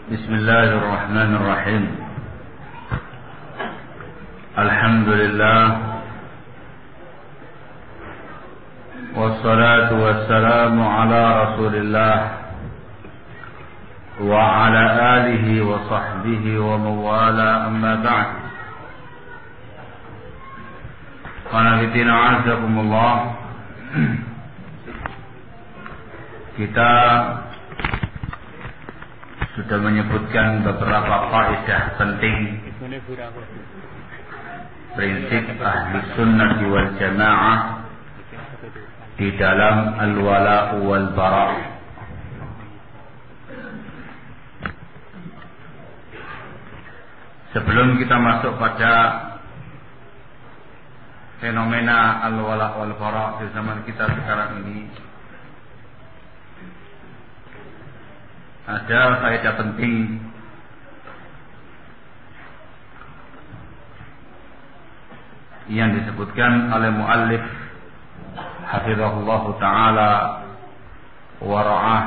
بسم الله الرحمن الرحيم. الحمد لله والصلاة والسلام على رسول الله وعلى آله وصحبه ومن والاه أما بعد. Qanafitina azakumullah. Kita sudah menyebutkan beberapa faedah penting prinsip ahli sunnah wal jamaah di dalam al-wala wal bara. Sebelum kita masuk pada fenomena al-wala wal bara di zaman kita sekarang ini, ada faedah penting yang disebutkan oleh muallif hafizahullah taala wa ra'ah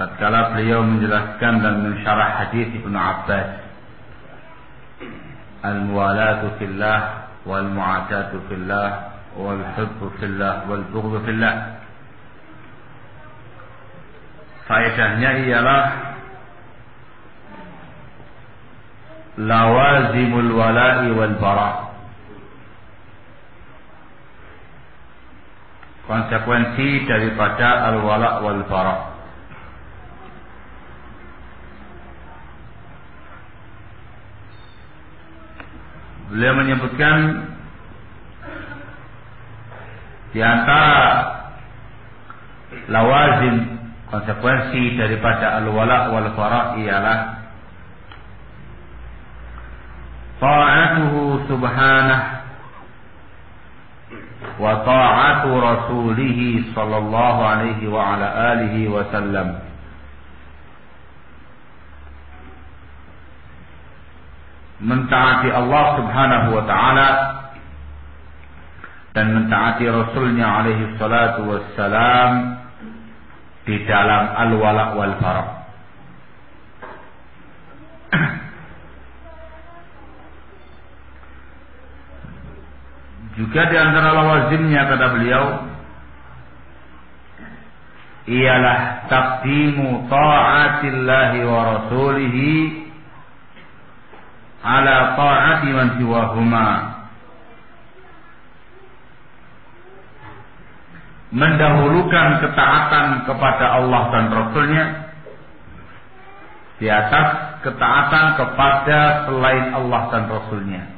tatkala beliau menjelaskan dan mensyarah hadis Ibnu Abbas, al-muwalatu fillah wal mu'adatu fillah wal hubbu fillah wal bughdhu fillah. Faedahnya ialah lawazimul wala'i wal bara, konsekuensi daripada al-wala' wal bara. Beliau menyebutkan di antara lawazim, konsekuensi daripada al-wala' wal bara ialah ta'atuhu subhanahu wa ta'atu rasulih sallallahu alaihi wa ala alihi wa sallam. Mentaati Allah subhanahu wa ta'ala dan mentaati Rasulnya alaihi salatu wassalam di dalam al-wala' wal bara. Juga di antara lawazimnya, kata beliau, ialah taqdimu ta'atillahi wa rasulihi ala ta'ati man siwahuma, mendahulukan ketaatan kepada Allah dan Rasulnya di atas ketaatan kepada selain Allah dan Rasulnya.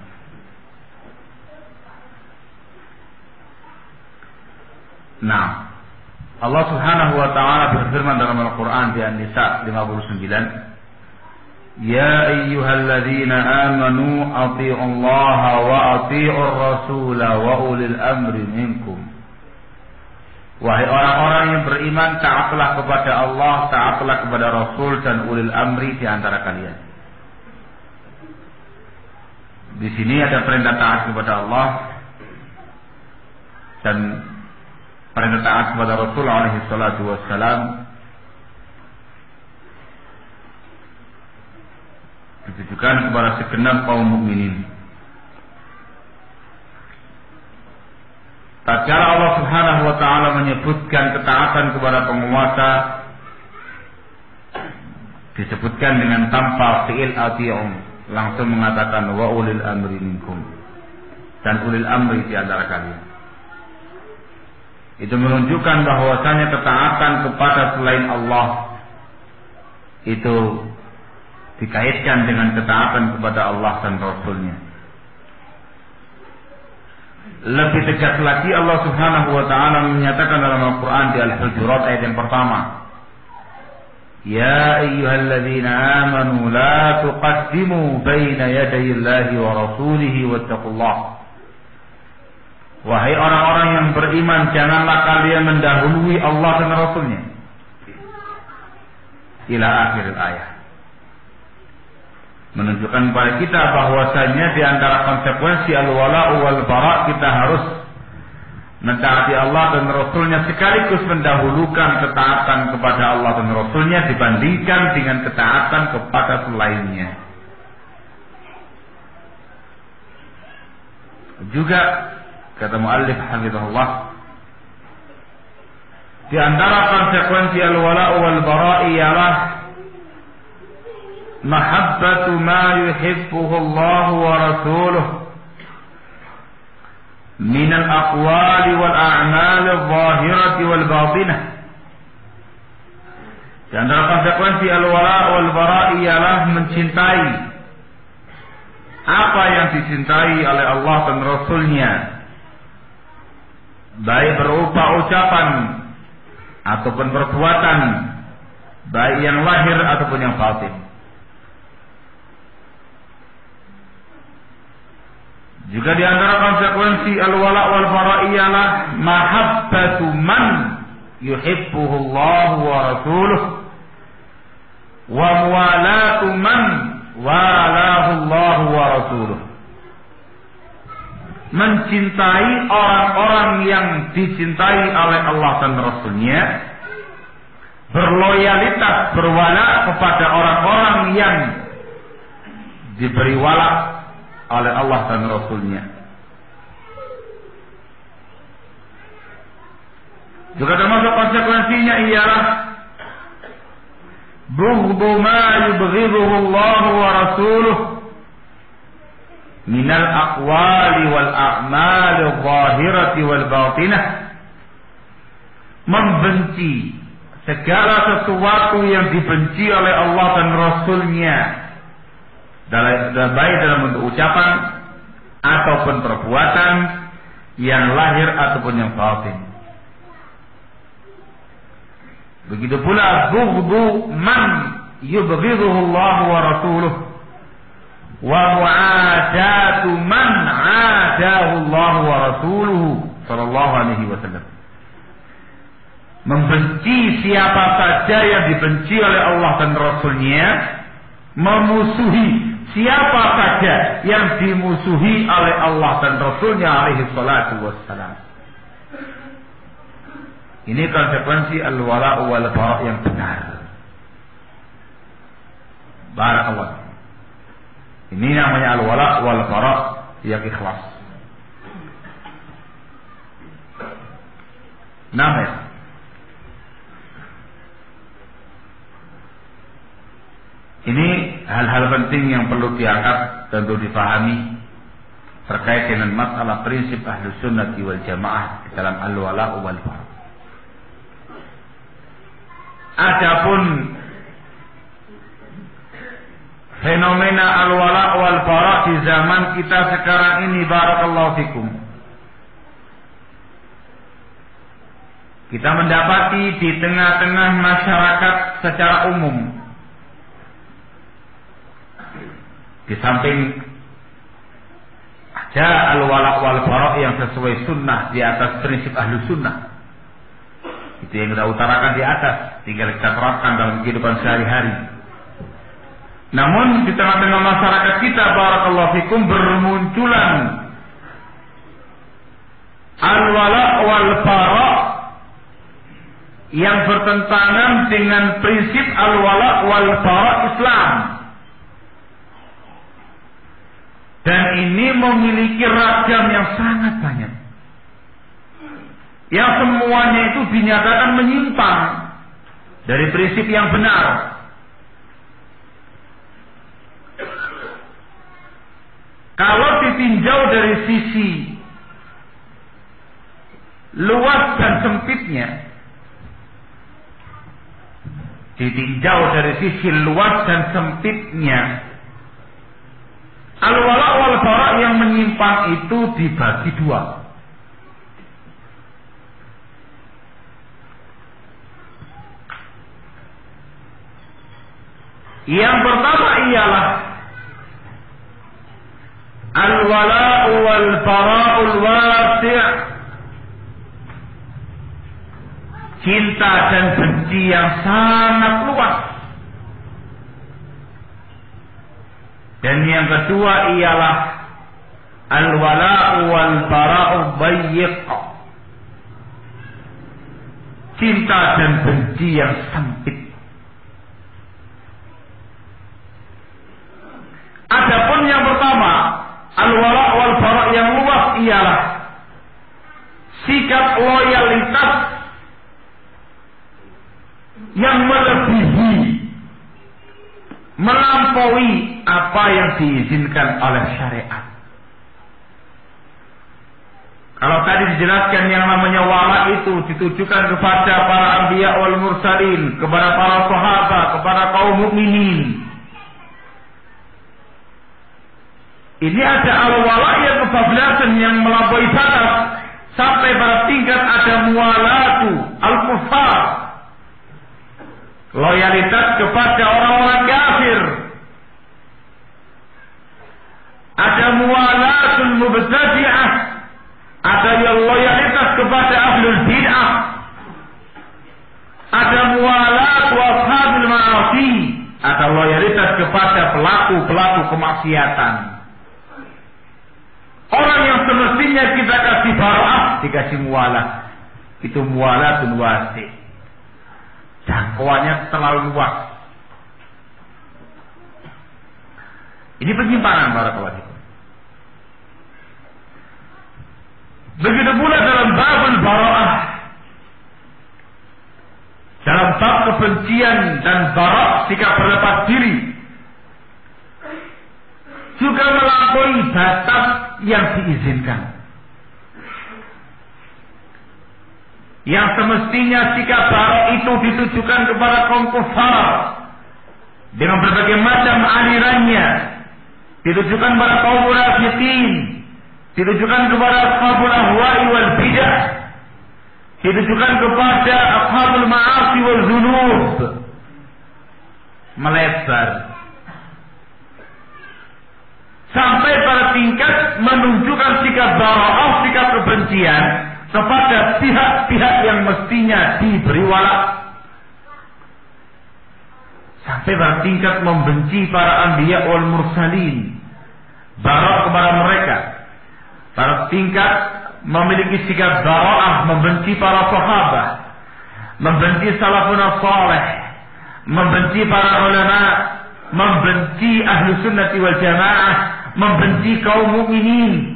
Nah, Allah subhanahu wa ta'ala berfirman dalam Al-Quran di An-Nisa 59, Ya ayyuhalladzina amanu ati'ullaha wa ati'ur rasula wa ulil amri minkum. Wahai orang-orang yang beriman, taatlah kepada Allah, taatlah kepada Rasul dan ulil amri di antara kalian. Di sini ada perintah taat kepada Allah dan perintah taat kepada Rasul alaihi salatu wassalam. Ditujukan kepada segenap kaum mukminin. Tatkala Allah subhanahu wa ta'ala menyebutkan ketaatan kepada penguasa, disebutkan dengan tanpa fi'il ati'um, langsung mengatakan wa ulil amri minkum, dan ulil amri di antara kalian. Itu menunjukkan bahwasanya ketaatan kepada selain Allah itu dikaitkan dengan ketaatan kepada Allah dan Rasulnya. Lebih tegas lagi Allah subhanahu wa ta'ala menyatakan dalam Al-Quran di Al-Hujurat ayat yang pertama, Ya ayyuhalladzina amanu la tuqaddimu baina yadayillahi wa rasulihi wattaqullah. Wahai orang-orang yang beriman, janganlah kalian mendahului Allah dan Rasulnya. Ila akhir ayat. Menunjukkan kepada kita bahwasanya di antara konsekuensi al-wala' wal bara' kita harus mentaati Allah dan Rasulnya sekaligus mendahulukan ketaatan kepada Allah dan Rasulnya dibandingkan dengan ketaatan kepada selainnya. Juga kata muallif hafizahullah, di antara konsekuensi al-wala' wal bara' ialah mahabbatu ma yuhibbuhu Allah wa rasuluhu min al-aqwali wal a'mal adh-dhahirati wal batinah. Di antara konsekuensi al-wala' wal bara' ialah mencintai apa yang dicintai oleh Allah dan Rasulnya, baik berupa ucapan ataupun perbuatan, baik yang lahir ataupun yang batin. Juga di antara konsekuensi al-wala' wal bara' ialah mahabbatu man yuhibbuhu Allah wa rasuluhu wa muwalatu man walahu Allah wa rasuluhu. Mencintai orang-orang yang dicintai oleh Allah dan Rasulnya, berloyalitas, berwala kepada orang-orang yang diberi wala oleh Allah dan Rasulnya. Juga termasuk konsekuensinya ialah bughdu ma yubghiduhu Allah wa rasuluhu minal aqwali wal a'mali adh-dhahirati wal batinah. Membenci segala sesuatu yang dibenci oleh Allah dan Rasulnya, baik dalam bentuk ucapan ataupun perbuatan yang lahir ataupun yang batin. Begitu pula bughdu man yubghiduhu Allah wa rasuluhu wa mu'adatu man 'adahu Allah wa rasuluhu sallallahu alaihi wasallam. Membenci siapa saja yang dibenci oleh Allah dan Rasulnya, memusuhi siapa saja yang dimusuhi oleh Allah dan Rasulnya alaihi salatu wassalam. Ini konsekuensi al-wala' wal bara' yang benar. Barakallah. Ini namanya al-wala' wal bara' yang ikhlas. Namanya. Ini hal-hal penting yang perlu diangkat dan perlu difahami terkait dengan masalah prinsip Ahlus Sunnah wal Jamaah di dalam al-wala' wal bara'. Adapun fenomena al-wala' wal bara' di zaman kita sekarang ini, barakallahu fikum, kita mendapati di tengah-tengah masyarakat secara umum, di samping ada al-wala' wal bara' yang sesuai sunnah di atas prinsip ahlu sunnah, itu yang kita utarakan di atas, tinggal kita terapkan dalam kehidupan sehari-hari. Namun di tengah-tengah masyarakat kita, barakallahu fikum, bermunculan al-wala' wal bara' yang bertentangan dengan prinsip al-wala' wal bara' Islam. Dan ini memiliki ragam yang sangat banyak, yang semuanya itu dinyatakan menyimpang dari prinsip yang benar. Kalau ditinjau dari sisi luas dan sempitnya, al-wala' wal bara' yang menyimpang itu dibagi dua. Yang pertama ialah al-wala'u wal bara'ul wasi', cinta dan benci yang sangat luas. Dan yang kedua ialah al-wala'u wal bara'u dayyiq, cinta dan benci yang sempit. Adapun yang pertama, al-wala wal bara yang luas ialah sikap loyalitas yang melebihi, melampaui apa yang diizinkan oleh syariat. Kalau tadi dijelaskan yang namanya wala itu ditujukan kepada para anbiya wal mursalin, kepada para sahabat, kepada kaum mukminin. Ini ada al-wala yang kebablasan yang melampaui batas sampai pada tingkat ada mualatu al-kufar, loyalitas kepada orang-orang kafir. Ada mualatul mubtadi'ah, ada yang loyalitas kepada ahlul bid'ah, ada mualat washabil ma'asi, ada loyalitas kepada pelaku-pelaku kemaksiatan. Orang yang semestinya kita kasih bara'ah dikasih mualah. Itu mualatun wasi', jangkauannya terlalu luas. Ini penyimpangan barakallahu fikum. Begitu pula dalam babul bara'ah, dalam bab kebencian dan bara', sikap berlepas diri, juga melampaui batas yang diizinkan. Yang semestinya sikap bara' itu ditujukan kepada kaum kufar dengan berbagai macam alirannya, ditujukan kepada kaum munafikin, ditujukan kepada ashabul ahwa'i wal bidah, ditujukan kepada ashabul ma'asi wal dzunub, melebar sampai pada tingkat menunjukkan sikap bara'ah, sikap kebencian kepada pihak-pihak yang mestinya diberi wala, sampai pada tingkat membenci para anbiya wal mursalin, bara' kepada mereka, pada tingkat memiliki sikap bara'ah, membenci para sahabat, membenci salafun salih, membenci para ulama, membenci ahlu sunnati wal jamaah, membenci kaum mukminin.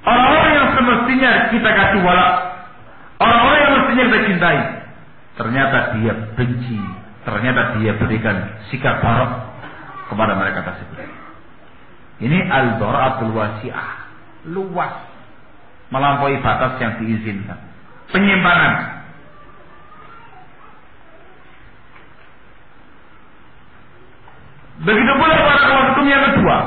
Orang-orang yang semestinya kita kasih wala, orang-orang yang mestinya kita cintai, ternyata dia benci, ternyata dia berikan sikap bara' kepada mereka tersebut. Ini al-bara'atul wasi'ah, luas, melampaui batas yang diizinkan. Penyimpangan. Begitu pula barakallahu fikum yang kedua,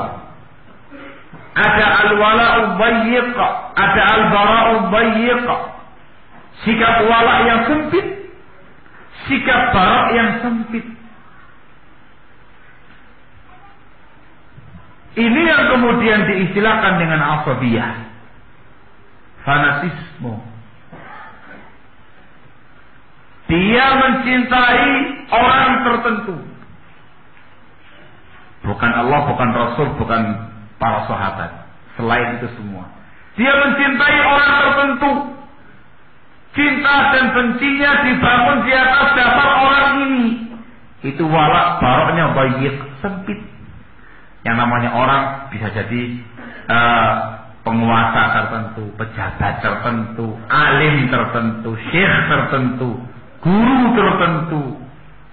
ada al-wala'u dayyiq, ada al-bara'u dayyiq, sikap wala yang sempit, sikap bara' yang sempit. Ini yang kemudian diistilahkan dengan asabiyah, fanatisme. Dia mencintai orang tertentu, bukan Allah, bukan Rasul, bukan para sahabat, selain itu semua. Dia mencintai orang tertentu, cinta dan bencinya dibangun di atas dasar orang ini. Itu wala baroknya baik, sempit. Yang namanya orang bisa jadi penguasa tertentu, pejabat tertentu, alim tertentu, syekh tertentu, guru tertentu,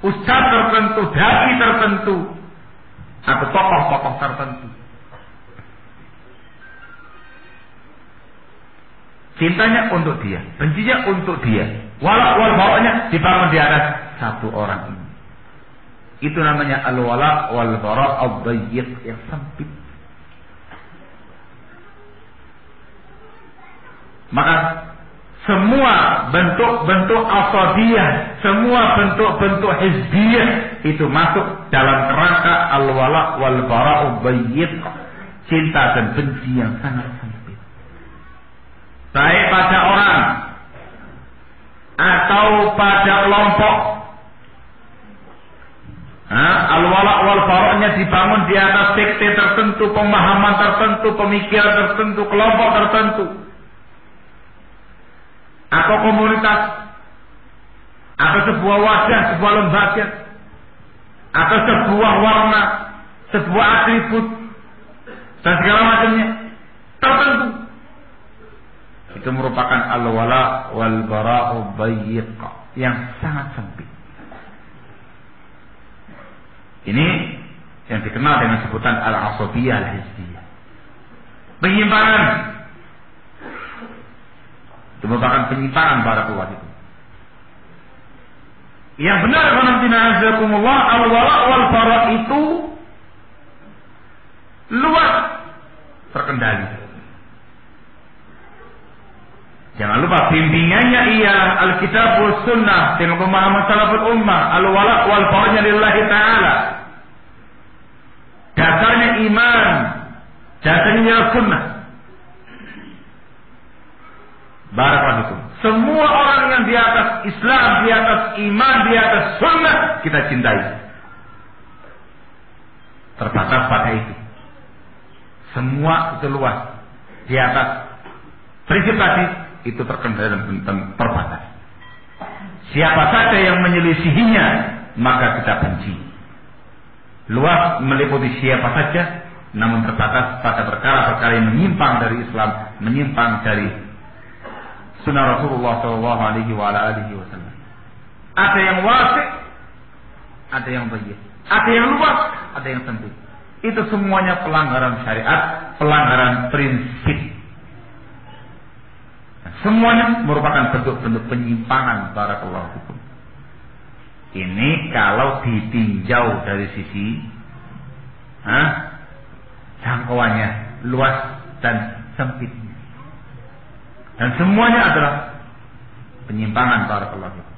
ustaz tertentu, dai tertentu, atau tokoh-tokoh tertentu. Cintanya untuk dia, bencinya untuk dia, wala baroknya dibangun di atas satu orang ini. Itu namanya al-wala wal bara' ad-dayyiq, yang sempit. Maka semua bentuk-bentuk asabiyah, semua bentuk-bentuk hizbiyah itu masuk dalam kerangka al-wala wal bara' ad-dayyiq, cinta dan benci yang sangat sempit. Baik pada orang atau pada kelompok. Al-wala wal bara'nya dibangun di atas sekte tertentu, pemahaman tertentu, pemikiran tertentu, kelompok tertentu. atau komunitas, atau sebuah wadah, sebuah lembaga, atau sebuah warna, sebuah atribut, dan segala macamnya tertentu. Itu merupakan al-wala wal bara'u bayyiq yang sangat sempit. Ini yang dikenal dengan sebutan al-asabiyah al-hizbiyah. Penyimpangan. Itu merupakan penyimpangan barakallahu fikum. Yang benar qanatinazakumullah al-wala wal bara itu luas terkendali. Jangan lupa bimbingannya ialah Alkitab was Sunnah dengan pemahaman salaful ummah, al-wala wal baranya lillahi ta'ala. Dasarnya iman, dasarnya sunnah. Barakallahu. Semua orang yang di atas Islam, di atas iman, di atas sunnah kita cintai. Terbatas pada itu. Semua itu luas. Di atas prinsip tadi itu terkendali dan terbatas. Siapa saja yang menyelisihinya maka kita benci. Luas meliputi siapa saja, namun terbatas pada perkara-perkara yang menyimpang dari Islam, menyimpang dari sunnah Rasulullah Shallallahu Alaihi Wasallam. Ada yang wasi', ada yang bayyin, ada yang luas, ada yang sempit. Itu semuanya pelanggaran syariat, pelanggaran prinsip. Semuanya merupakan bentuk-bentuk penyimpangan barakallahu fikum. Ini kalau ditinjau dari sisi jangkauannya luas dan sempit. Dan semuanya adalah penyimpangan barakallahu fikum.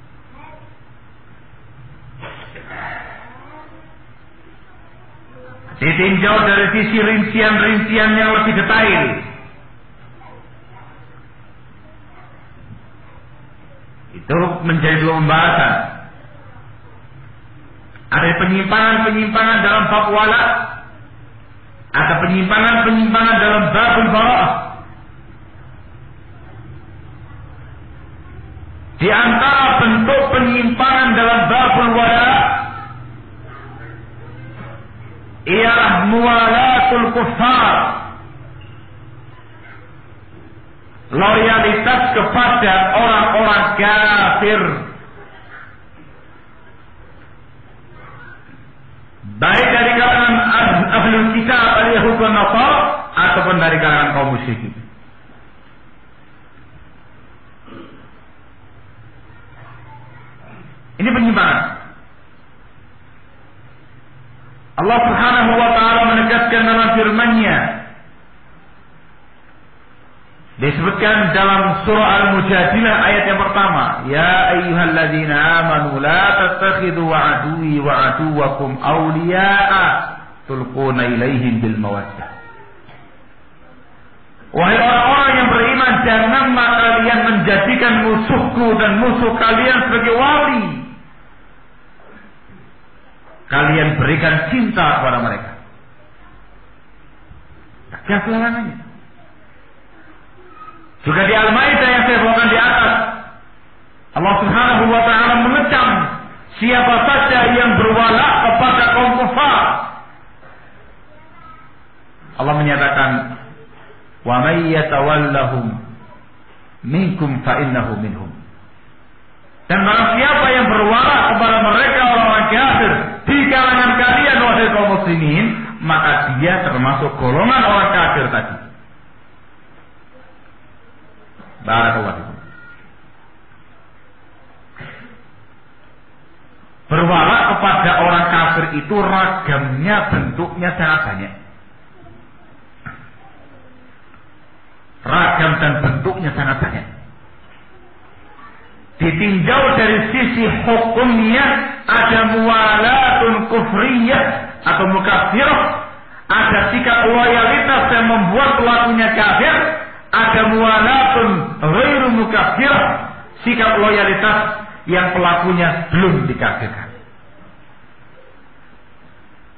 Ditinjau dari sisi rincian-rincian yang lebih detail. Itu menjadi dua pembahasan. Ada penyimpangan-penyimpangan dalam bab wala, ada penyimpangan-penyimpangan dalam babul bara'ah. Di antara bentuk penyimpangan dalam babul wala ialah muwalatul kuffar, loyalitas kepada orang-orang kafir, baik dari kalangan ahlul kitab al-yahud wa nasara ataupun dari kalangan kaum musyrikin. Ini penyimpangan. Allah Subhanahu wa taala menegaskan dalam firman-Nya, disebutkan dalam surah Al-Mujadilah ayat yang pertama, ya ayyuhalladzina amanu la tattakhidhu aduwwi wa aduwwakum awliya'a tulquna ilaihim bil mawaddah. Wahai orang-orang yang beriman, janganlah kalian menjadikan musuhku dan musuh kalian sebagai wali. Kalian berikan cinta kepada mereka. Tegas larangannya. Juga di Al-Maidah yang saya bawakan di atas, Allah Subhanahu wa taala mengecam siapa saja yang berwala kepada kaum kafir. Allah menyatakan, "Wa may yatawallahum minkum fa innahu minhum." Dan barang siapa yang berwala kepada mereka orang-orang kafir di kalangan kalian wahai kaum muslimin, maka dia termasuk golongan orang kafir tadi. Barakallahu fikum. Berwala kepada orang kafir itu ragamnya, bentuknya sangat banyak. Ragam dan bentuknya sangat banyak. Ditinjau dari sisi hukumnya, ada muwalatun kufriyah atau mukafirah, ada sikap loyalitas yang membuat pelakunya kafir, ada muwalatun ghairu mukafirah, sikap loyalitas yang pelakunya belum dikafirkan.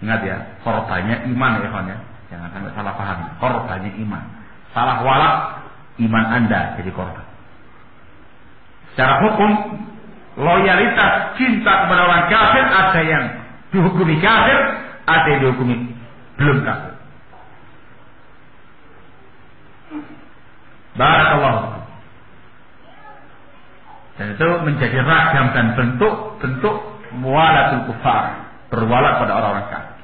Ingat ya, korbannya iman ya kawan ya, jangan sampai salah paham. Korbannya iman, salah wala, iman Anda jadi korban. Secara hukum, loyalitas cinta kepada orang kafir ada yang dihukumi kafir, ada yang dihukumi belum kafir. Barakallahu. Dan itu menjadi ragam dan bentuk muwalatul kufar, berwala pada orang-orang kafir.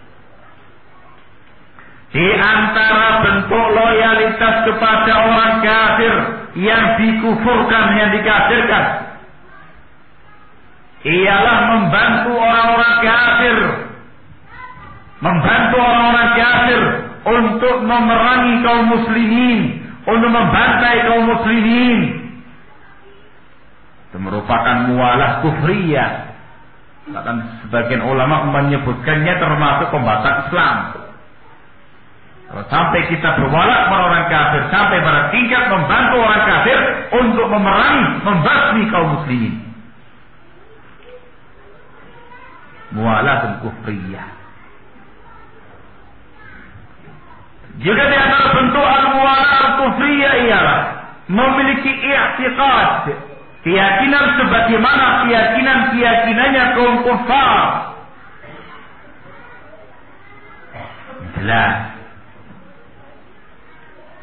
Di antara bentuk loyalitas kepada orang kafir yang dikufurkan, yang dikafirkan, ialah membantu orang-orang kafir, membantu orang-orang kafir untuk memerangi kaum muslimin, untuk membantai kaum muslimin. Itu merupakan muwalah kufriyah. Bahkan sebagian ulama menyebutkannya termasuk pembatal Islam. Kalau sampai kita berwala kepada orang kafir, sampai pada tingkat membantu orang kafir untuk memerangi, membasmi kaum muslimin. Muwalatul kufriyah. Juga di antara bentuk al-muwalatul kufriyah ialah memiliki i'tiqad, keyakinan sebagaimana keyakinannya kaum kufar. Jelas.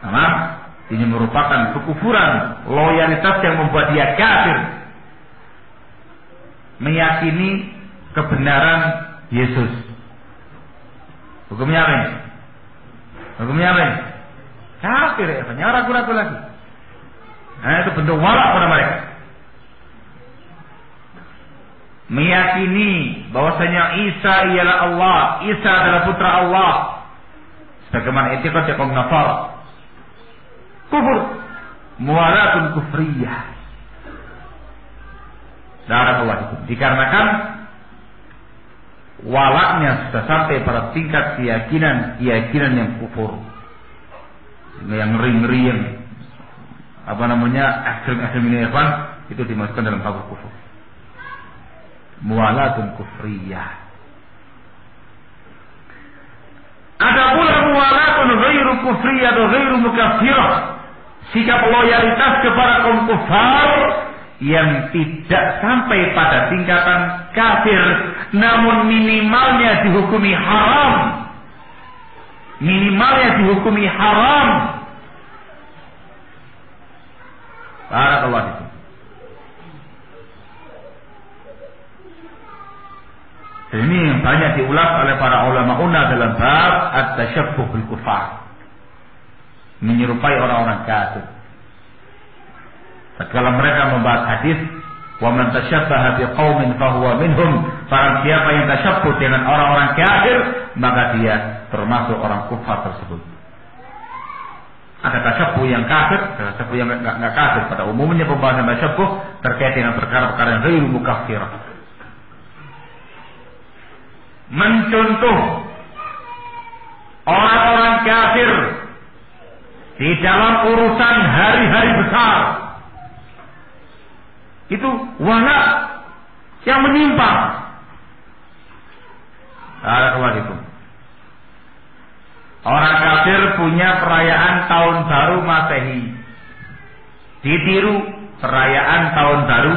Karena ini merupakan kekufuran, loyalitas yang membuat dia kafir. Meyakini kebenaran Yesus. Hukumnya apa? Hukumnya apa? Kafir ya, hanya ragu-ragu lagi. Nah, itu bentuk wala pada mereka. Meyakini bahwasanya Isa ialah Allah, Isa adalah putra Allah. Sebagaimana etikat kaum Nasara. Kufur, muwalatul kufriyah. Barakallahu. Dikarenakan walaknya sudah sampai pada tingkat keyakinan yang kufur, yang ngeri-ngeri, yang ekstrim ini itu dimasukkan dalam bab kufur. Muwalatul kufriyah. Ada pula muwalatun ghairu kufriyah atau ghairu mukaffirah. Sikap loyalitas kepada kaum kufar yang tidak sampai pada tingkatan kafir, namun minimalnya dihukumi haram. Minimalnya dihukumi haram. Barakallahu fikum. Ini yang banyak diulas oleh para ulama dalam bab at-tasyabbuh bil kufar. Menyerupai orang-orang kafir. Tatkala mereka membahas hadis, "Wa man tashabbaha biqaumin fahuwa minhum." Barang siapa yang tasyabbuh dengan orang-orang kafir, maka dia termasuk orang kufar tersebut. Ada tasyabbuh yang kafir, ada tasyabbuh yang enggak kafir. Pada umumnya pembahasan tasyabbuh terkait dengan perkara-perkara yang ghairu mukaffirah. Mencontoh orang-orang kafir di dalam urusan hari-hari besar, itu wala yang menyimpang. Assalamualaikum. Orang kafir punya perayaan tahun baru Masehi, ditiru perayaan tahun baru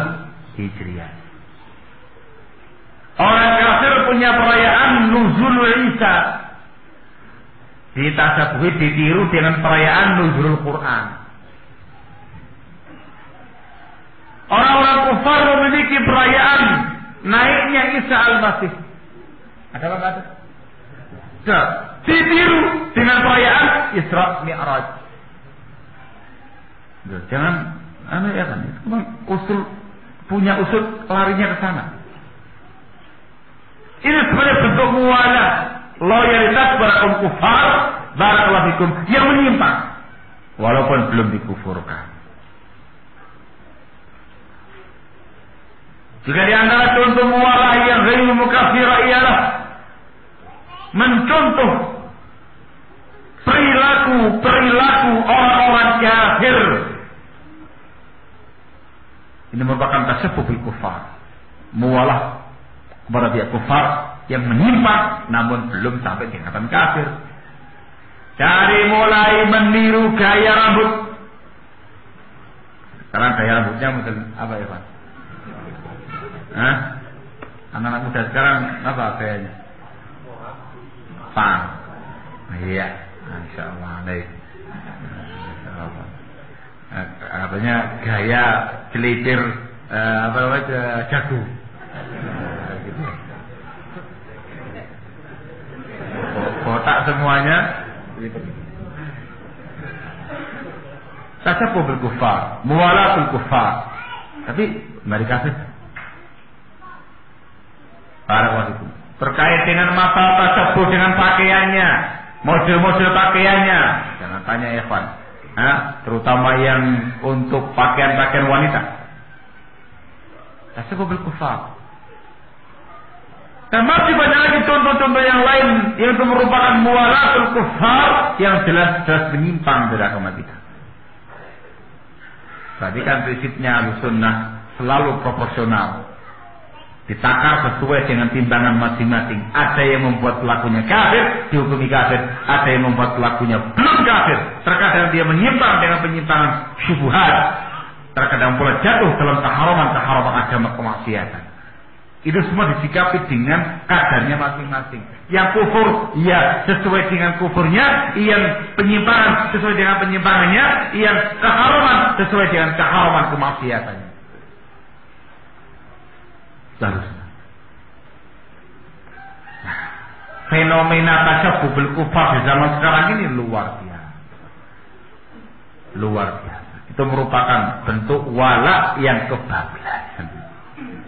Hijriah. Orang kafir punya perayaan Nuzul Isa, ditasabuhi, ditiru dengan perayaan Nuzul Quran. Orang-orang kufar memiliki perayaan naiknya Isa Al-Masih. Ada apa kata? Ditiru dengan perayaan Isra Mi'raj. Jangan ya kan? Punya usul larinya ke sana. Ini sebenarnya bentuk muwalah, loyalitas kepada kaum kufar, barakallahu fikum, yang menyimpang walaupun belum dikufurkan. Juga di antara contoh muwalah yang ghairu mukaffirah ialah mencontoh perilaku orang-orang kafir. Ini merupakan tasyabbuh bil kufar, muwalah kepada pihak kufar yang menyimpang namun belum sampai tingkatan kafir. Dari mulai meniru gaya rambut, Sekarang gaya rambutnya model apa ya Pak? Hah? Anak-anak muda sekarang apa gayanya? Pang. Iya, insyaallah. Katanya gaya celipir apa namanya jago. Gitu. Kotak semuanya. Tasyabuh bil kufar, muwalatul kufar. Tapi enggak dikasih. Barakallahu. Terkait dengan masalah tasyabuh dengan pakaiannya, model-model pakaiannya, jangan tanya Evan. Terutama yang untuk pakaian-pakaian wanita. Tasyabuh bil kufar. Dan masih banyak lagi contoh-contoh yang lain yang itu merupakan muwalatul kufar yang jelas-jelas menyimpang dari agama kita. Tadi kan prinsipnya Ahlussunnah selalu proporsional, ditakar sesuai dengan timbangan masing-masing. Ada yang membuat pelakunya kafir, dihukumi kafir. Ada yang membuat pelakunya belum kafir. Terkadang dia menyimpang dengan penyimpangan syubhat. Terkadang pula jatuh dalam keharaman agama kemaksiatan. Itu semua disikapi dengan kadarnya masing-masing. Yang kufur, ya sesuai dengan kufurnya. Yang penyimpangan sesuai dengan penyimpangannya. Yang keharaman sesuai dengan keharaman kemaksiatannya. Seharusnya. Nah, fenomena tasyabuh bil kufar di zaman sekarang ini luar biasa. Luar biasa. Itu merupakan bentuk wala yang kebablasan.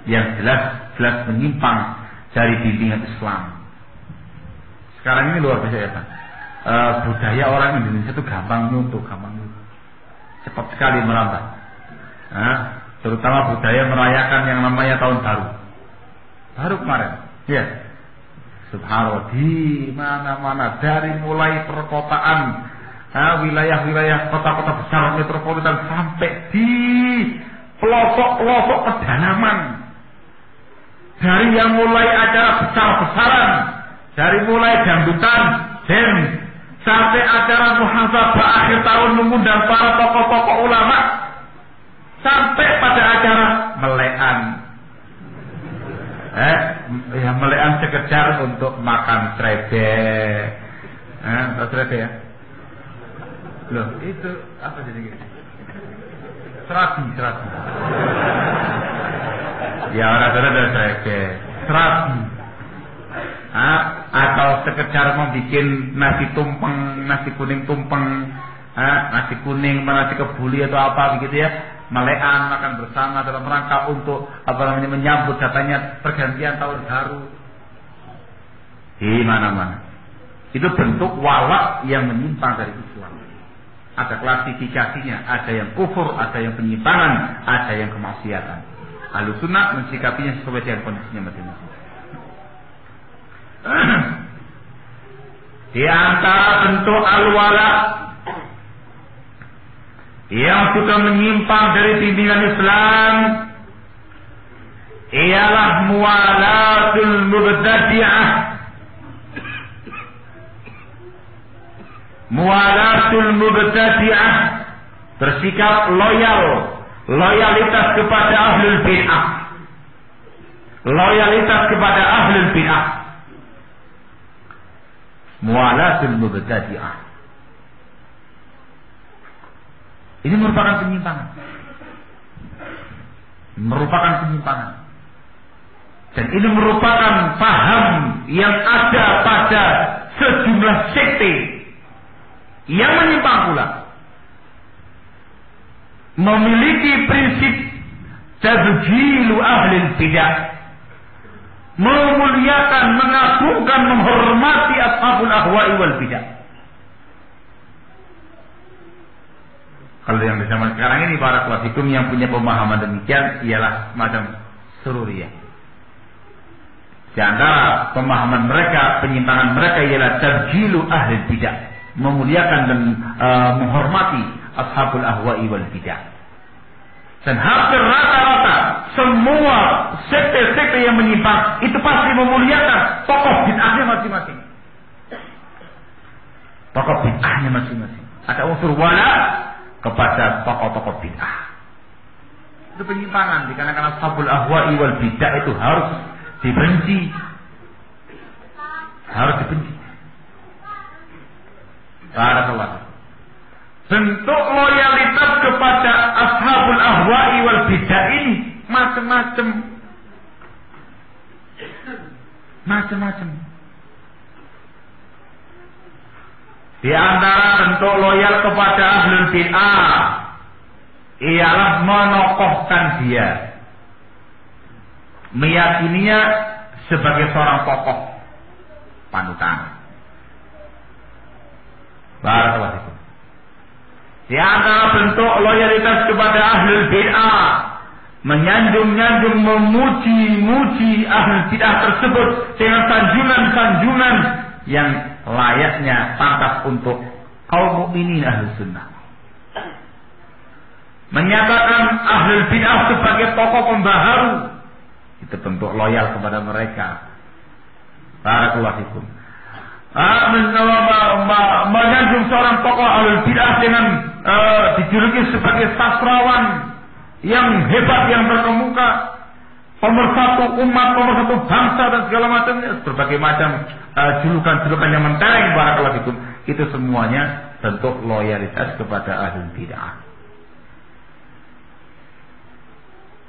Yang jelas menyimpang dari bimbingan Islam. Sekarang ini luar biasa ya Pak. Budaya orang Indonesia itu gampang nyuntuh. Cepat sekali merambat. Terutama budaya merayakan yang namanya tahun baru kemarin. Ya. Subhanallah, di mana-mana dari mulai perkotaan, wilayah-wilayah kota-kota besar metropolitan sampai di pelosok-pelosok pedalaman. Dari yang mulai acara besar-besaran, dari mulai dangdutan, sampai acara muhasabah akhir tahun mengundang para tokoh-tokoh ulama, sampai pada acara melean. Melean sekedar untuk makan srebek. Tahu srebek ya? Loh, itu apa jadi gitu? Serasi. Ya orang-orang dari srebek. Serasi. Atau sekedar membuat nasi tumpeng, nasi kuning tumpeng, nasi kuning, nasi kebuli atau apa begitu ya. Melean makan bersama dalam rangka untuk menyambut datangnya pergantian tahun baru. Di mana-mana. Itu bentuk walak yang menyimpang dari Islam. Ada klasifikasinya, ada yang kufur, ada yang penyimpangan, ada yang kemaksiatan. Ahlussunnah mensikapinya sesuai dengan kondisinya masing-masing. Di antara bentuk al-wala yang juga menyimpang dari bimbingan Islam ialah muwalatul mubtadi'ah. Muwalatul mubtadi'ah, bersikap loyalitas kepada ahlul bid'ah. Loyalitas kepada ahlul bid'ah. Muwalatul mubtadi'ah. Ini merupakan penyimpangan. Dan ini merupakan paham yang ada pada sejumlah sekte yang menyimpang pula. Memiliki prinsip tabjilu ahli bidah, memuliakan, mengagungkan, menghormati ashabul ahwa'i wal bidah. Kalau yang di zaman sekarang ini para klasikum yang punya pemahaman demikian ialah semacam sururiyah. Di antara pemahaman mereka, penyimpangan mereka ialah tabjilu ahli bidah, memuliakan dan menghormati ashabul ahwa'i wal bidah. Dan hampir rata-rata semua sekte-sekte yang menyimpang itu pasti memuliakan tokoh bid'ahnya masing-masing. Tokoh bid'ahnya masing-masing. Ada unsur wala kepada tokoh-tokoh bid'ah. Itu penyimpangan. Dikarenakan ashabul ahwa'i wal bid'ah itu harus dibenci. Harus dibenci. Barakallahu. Bentuk loyalitas kepada ashabul ahwa'i wal bid'ah ini macam-macam. Macam-macam. Di antara bentuk loyal kepada ahlul bid'ah ialah menokohkan dia, meyakininya sebagai seorang tokoh panutan. Barakallahu fikum. Di antara bentuk loyalitas kepada ahlul bid'ah, menyanjung-nyanjung, memuji-muji ahlul bid'ah tersebut dengan sanjungan-sanjungan yang layaknya pantas untuk kaum mukminin ahlus sunnah. Menyatakan ahlul bid'ah sebagai tokoh pembaharu, itu bentuk loyal kepada mereka. Barakallahu fikum. Menyanjung seorang tokoh ahlul bid'ah dengan dijuluki sebagai sastrawan yang hebat, yang terkemuka, pemersatu umat, pemersatu bangsa dan segala macamnya, berbagai macam julukan-julukan yang mentereng. Barakallahu fikum. Itu semuanya bentuk loyalitas kepada ahlul bid'ah.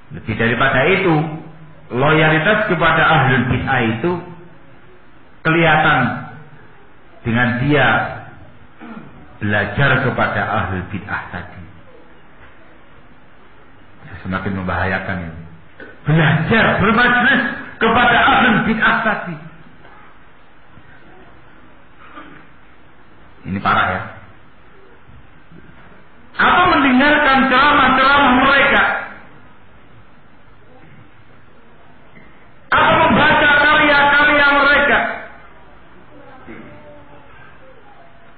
Lebih daripada itu, loyalitas kepada ahlul bid'ah itu kelihatan dengan dia belajar kepada ahlul bid'ah tadi. Semakin membahayakan ini. Belajar, bermajlis kepada ahlul bid'ah tadi. Ini parah ya. Atau mendengarkan ceramah-ceramah mereka, atau membaca karya-karya mereka.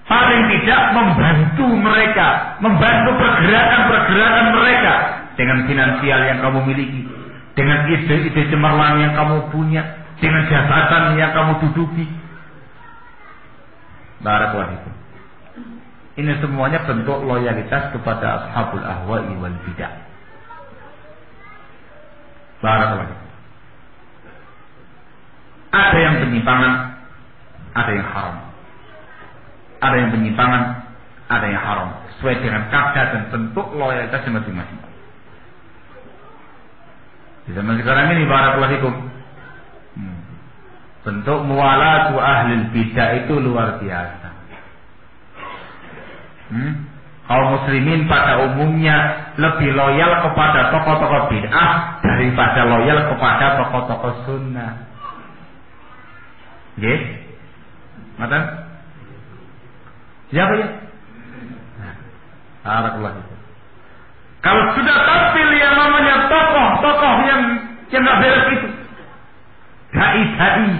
Paling tidak membantu mereka, membantu pergerakan-pergerakan mereka dengan finansial yang kamu miliki, dengan ide-ide cemerlang yang kamu punya, dengan jabatan yang kamu duduki. Barakallahu fikum. Ini semuanya bentuk loyalitas kepada ashabul ahwa'i wal bid'ah. Barakallahu fikum. Ada yang penyimpangan, ada yang haram. Ada yang penyimpangan, ada yang haram, sesuai dengan kadar dan bentuk loyalitas masing-masing. Di zaman sekarang ini barakallahu fikum, bentuk muwalatu ahlul bid'ah itu luar biasa. Kaum muslimin pada umumnya lebih loyal kepada tokoh-tokoh bid'ah daripada loyal kepada tokoh-tokoh sunnah. Nggih? Ngoten? Siapa ya? Barakallahu fikum. Kalau sudah tampil yang namanya tokoh-tokoh yang enggak beres itu, dai-dai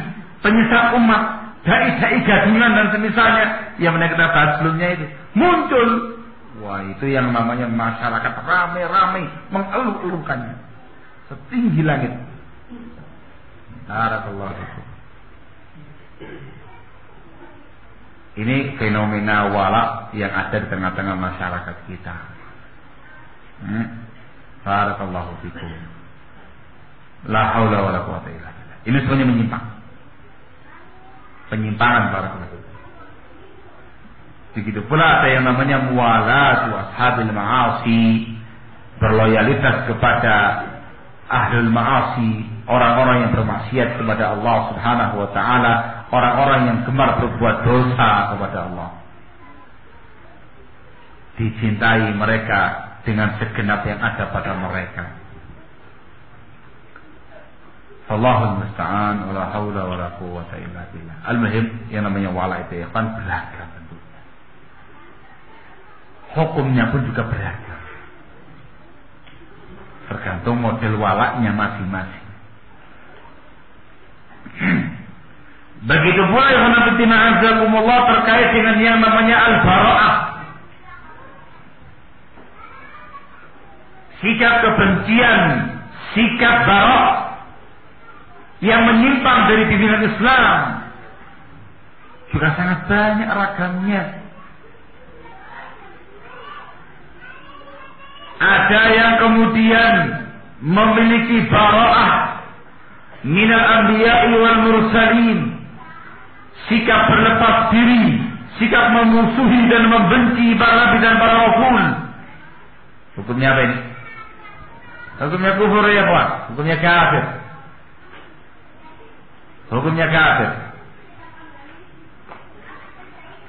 penyesat umat, dai-dai gadungan dan semisalnya yang kita bahas sebelumnya itu muncul, wah itu yang namanya masyarakat ramai-ramai mengeluh-elukannya setinggi langit. Barakallahu fikum. Ini fenomena wala yang ada di tengah-tengah masyarakat kita. Barakallahu fikum. La haula wala quwata illa billah. Ini semuanya menyimpang. Penyimpangan barakallahu fikum. Begitu pula ada yang namanya muwalatu ashabil ma'asi, berloyalitas kepada ahlul ma'asi, orang-orang yang bermaksiat kepada Allah Subhanahu wa taala, orang-orang yang gemar berbuat dosa kepada Allah. Dicintai mereka dengan segenap yang ada pada mereka. Allahul musta'an, wala haula wala quwwata illa billah. Al-muhim yang namanya wala itu ya kan beragam bentuknya. Hukumnya pun juga beragam. Tergantung model walaknya masing-masing. Begitu pula yang nabitina azakumullah terkait dengan yang namanya al-bara'ah. Sikap kebencian, sikap bara'ah yang menyimpang dari pimpinan Islam juga sangat banyak ragamnya. Ada yang kemudian memiliki bara'ah minal anbiya'i wal mursalin, sikap berlepas diri, sikap memusuhi dan membenci para nabi dan para rasul. Hukumnya apa ini? Hukumnya kufur ya Pak, hukumnya kafir. Hukumnya kafir.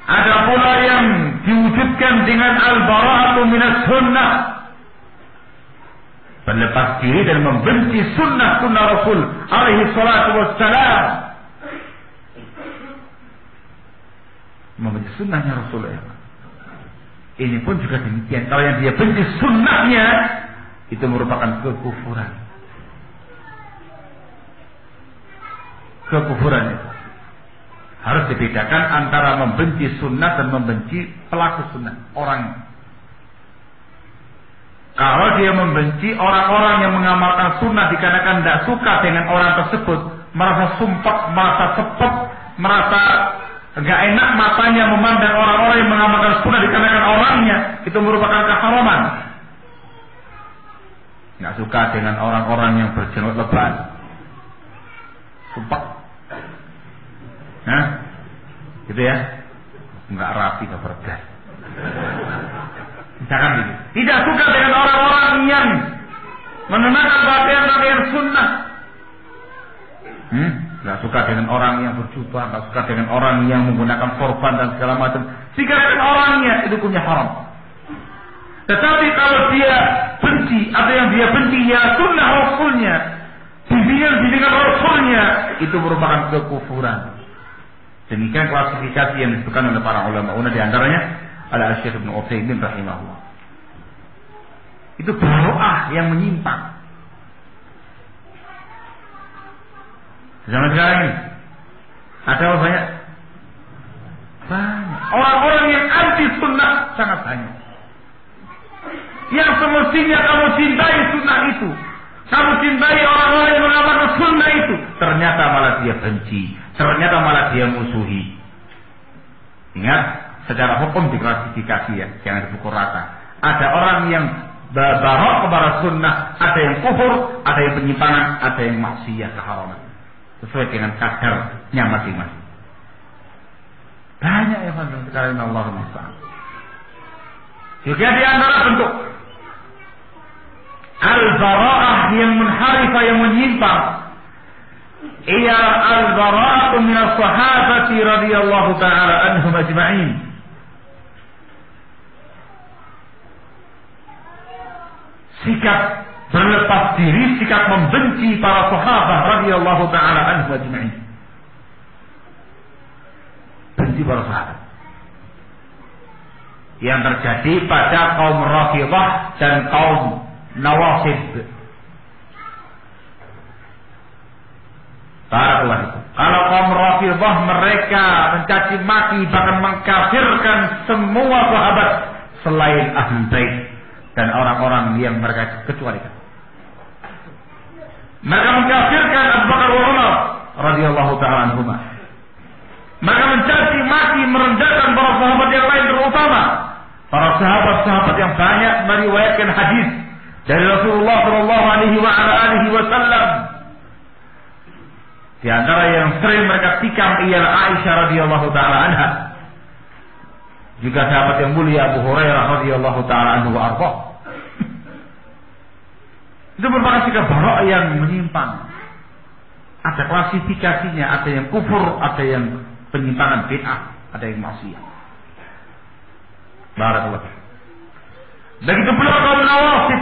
Ada pula yang diwujudkan dengan al-bara'atu minas sunnah, berlepas diri dan membenci sunnah Rasul alaihi salatu wassalam. Membenci sunnahnya Rasul ya. Ini pun juga demikian. Kalau yang dia benci sunnahnya, itu merupakan kekufuran. Kekufuran itu harus dibedakan antara membenci sunnah dan membenci pelaku sunnah, orang. Kalau dia membenci orang-orang yang mengamalkan sunnah dikarenakan tidak suka dengan orang tersebut, merasa sumpah, merasa sepet, merasa enggak enak matanya memandang orang-orang yang mengamalkan sunnah dikarenakan orangnya, itu merupakan keharaman. Enggak suka dengan orang-orang yang berjenggot lebat, sumpah, nah, gitu ya, enggak rapi, enggak bergas. Misalkan gitu. Tidak suka dengan orang-orang yang mengenakan pakaian-pakaian sunnah. Tidak suka dengan orang yang berjubah, tidak suka dengan orang yang menggunakan sorban dan segala macam. Sikapkan orangnya itu punya haram. Tetapi kalau dia benci, atau yang dia benci ya sunnah Rasulnya, bimbingan Rasulnya, itu merupakan kekufuran. Demikian klasifikasi yang disebutkan oleh para ulama. Di antaranya ada Syekh Ibnu Utsaimin rahimahullah. Itu bara'ah yang menyimpang. Zaman sekarang ini ada banyak. Orang-orang yang anti sunnah sangat banyak. Yang semestinya kamu cintai sunnah itu, kamu cintai orang-orang yang mengamalkan sunnah itu, ternyata malah dia benci, ternyata malah dia musuhi. Ingat, secara hukum diklasifikasi ya, jangan dipukul rata. Ada orang yang barok kepada sunnah, ada yang kufur, ada yang penyimpangan, ada yang maksiat keharaman, sesuai dengan kadarnya masing-masing. Banyak ya teman-teman sekalian, Allah musta'an. Juga di antara bentuk al-bara'ah yang munharifah, yang menyimpang, ia al-bara'atu minas sahabati radhiyallahu ta'ala anhum ajma'in. Sikap berlepas diri, sikap membenci para sahabat radhiyallahu ta'ala anhum ajma'in. Benci para sahabat yang terjadi pada kaum Rafidhah dan kaum Nawasib. Kalau kaum Rafidhah mereka mencaci maki, bahkan mengkafirkan semua sahabat selain Ahlul Bait dan orang-orang yang mereka kecualikan. Mereka mengkafirkan Abu Bakar wa Umar radhiyallahu ta'ala anhuma. Mereka mencaci maki, merendahkan para sahabat yang lain, terutama para sahabat-sahabat yang banyak meriwayatkan hadis dari Rasulullah sallallahu alaihi wasallam. Di antara yang sering mereka tikam ialah Aisyah radhiyallahu ta'ala anha. Juga sahabat yang mulia Abu Hurairah radhiyallahu ta'ala anhu wa arda. Itu merupakan sikap barok yang menyimpang. Ada klasifikasinya, ada yang kufur, ada yang penyimpangan bid'ah, ada yang maksiat. Barakallahu. Begitu pula kaum Nawasib.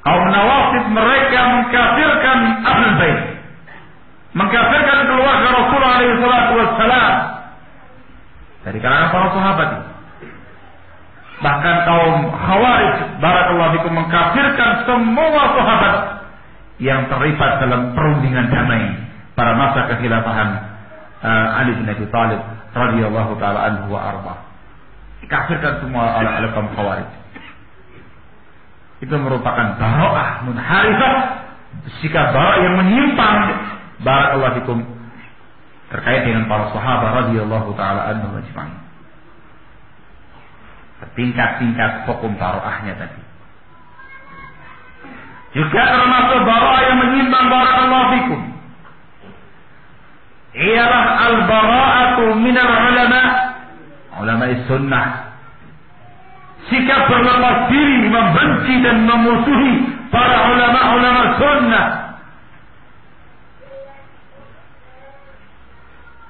Kaum Nawasib mereka mengkafirkan Ahlul Bait, mengkafirkan keluarga Rasulullah alaihi salatu wassalam dari kalangan para sahabat. Bahkan kaum Khawarij barakallahu fikum mengkafirkan semua sahabat yang terlibat dalam perundingan damai pada masa kekhilafahan Ali bin Abi Thalib radhiyallahu taala anhu wa arba. Dikafirkan semua oleh kaum Khawarij. Itu merupakan bara'ah munharifah, sikap bara'ah yang menyimpang barakallahu fikum terkait dengan para sahabat radhiyallahu taala anhum ajma'in. tingkat-tingkat hukum baroahnya tadi. Juga termasuk baroah yang menyimpang, barakallahu fikum, ialah al-bara'atu minal ulama sunnah. Sikap berlepas diri, membenci dan memusuhi para ulama sunnah.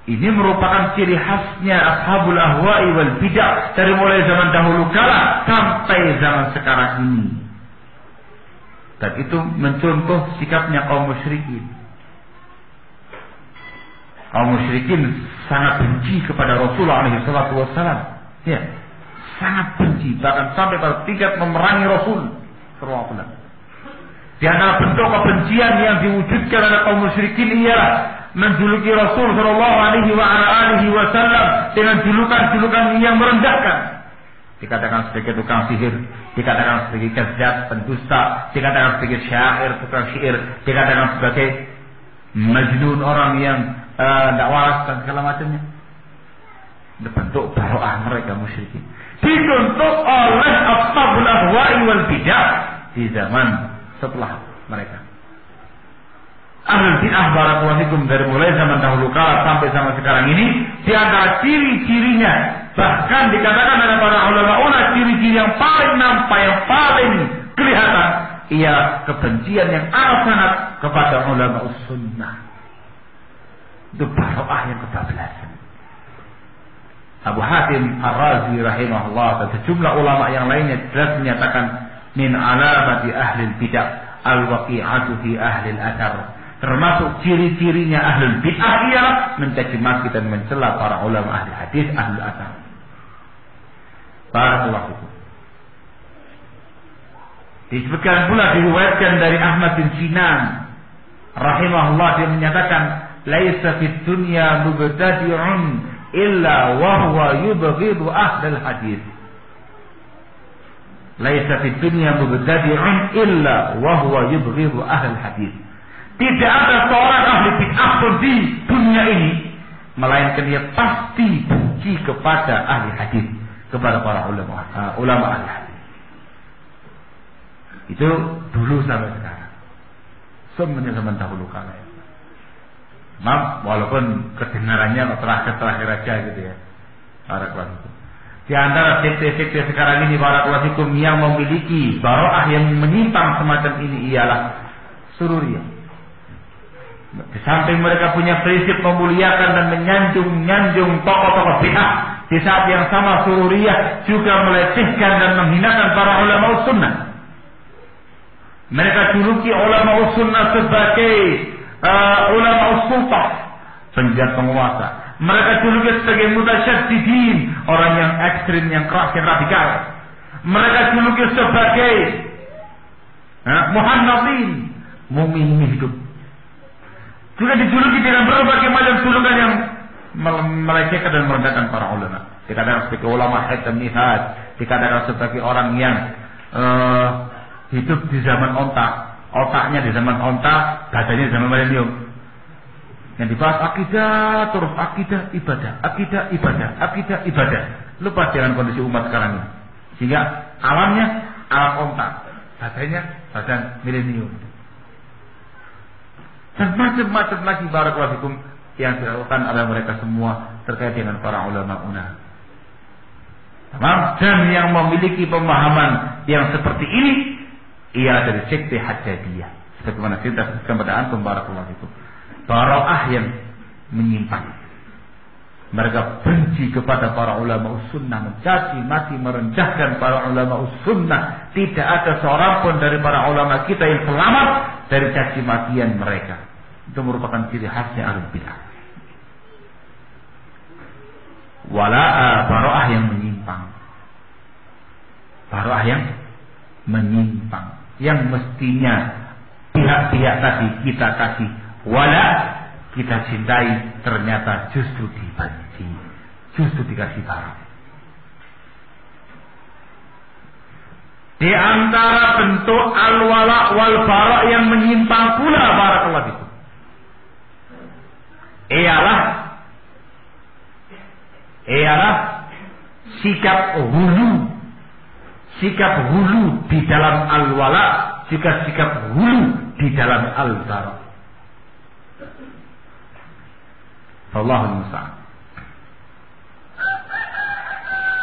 Ini merupakan ciri khasnya ashabul ahwa'i wal bidah dari mulai zaman dahulu kala sampai zaman sekarang ini. Dan itu mencontoh sikapnya kaum musyrikin. Kaum musyrikin sangat benci kepada Rasulullah SAW. Ya, sangat benci, bahkan sampai pada tingkat memerangi Rasul SAW. Di antara bentuk kebencian yang diwujudkan oleh kaum musyrikin ialah menjuluki Rasul Shallallahu Alaihi Wasallam dengan julukan-julukan yang merendahkan. Dikatakan sebagai tukang sihir, dikatakan sebagai kazzab, pendusta, dikatakan sebagai syair, tukang syair, dikatakan sebagai majnun, orang yang tidak waras dan segala macamnya. Itu bentuk baroah mereka musyrikin. Dicontoh oleh ashabul ahwa'i wal bidah di zaman setelah mereka. Ahlul bid'ah barakallahu fikum dari mulai zaman dahulu kala sampai zaman sekarang ini, di antara ciri-cirinya, bahkan dikatakan oleh para ulama ciri-ciri yang paling nampak, yang paling kelihatan, ia kebencian yang amat sangat kepada ulama sunnah. Itu baroah yang ke-12. Abu Hatim Ar-Razi rahimahullah dan sejumlah ulama yang lainnya jelas menyatakan min alamati ahli bidah al-waqi'atu fi ahli al-athar. Termasuk ciri-cirinya ahlul bid'ah ialah mencaci maki dan mencela para ulama ahli hadis, ahlul athar. Barakallahu fikum. Disebutkan pula, diriwayatkan dari Ahmad bin Sinan rahimahullah, dia menyatakan laisa fid dunya mubtadi'un illa wa huwa yubghidu ahlul hadis. Laisa fid dunya mubtadi'un illa wa huwa yubghidu ahlul hadis. Tidak ada seorang ahli bid'ah pun di dunia ini melainkan dia pasti benci kepada ahli hadis, kepada para ulama ahli hadis. Itu dulu sampai sekarang. Semuanya zaman dahulu kala. Maaf, walaupun kedengarannya terakhir aja gitu ya. Barakallahu. Di antara sekte-sekte sekarang ini barakallahu fikum yang memiliki baroah yang menyimpang semacam ini ialah Sururiyah. Di samping mereka punya prinsip memuliakan dan menyanjung tokoh-tokoh bid'ah, di saat yang sama Sururiyah juga melecehkan dan menghinakan para ulama sunnah. Mereka juluki ulama sunnah sebagai ulama sultan, penjahat penguasa. Mereka juluki sebagai mutasyaddidin, orang yang ekstrim, yang keras, yang radikal. Mereka juluki sebagai muhannadin, mumi hidup. Juga dijuluki dengan berbagai macam julukan yang melecehkan dan merendahkan para ulama. Dikatakan sebagai ulama haid dan nihad, dikatakan sebagai orang yang hidup di zaman onta, otaknya di zaman onta, badannya di zaman milenium. Yang dibahas akidah, terus akidah ibadah. Lupa dengan kondisi umat sekarang ini. Sehingga alamnya alam onta, badannya badan milenium. Dan macam-macam lagi barakallahu fikum yang dilakukan oleh mereka semua terkait dengan para ulama. Dan yang memiliki pemahaman yang seperti ini ia dari sekte Haddadiyah. Sebagaimana kita sebutkan pada antum barakallahu fikum. Baroah yang menyimpang. Mereka benci kepada para ulama sunnah, mencaci maki, merendahkan para ulama sunnah. Tidak ada seorang pun dari para ulama kita yang selamat dari caci makian mereka. Itu merupakan ciri khasnya ahlul bid'ah. Baroah yang menyimpang. Baroah yang menyimpang. Yang mestinya pihak-pihak tadi kita kasih wala, kita cintai, ternyata justru dibenci, justru dikasih barang. Di antara bentuk al-wala wal bara yang menyimpang pula barakallahu fikum ialah sikap hulu sikap hulu di dalam al-wala, juga sikap hulu di dalam al-bara. Allahul musta'an.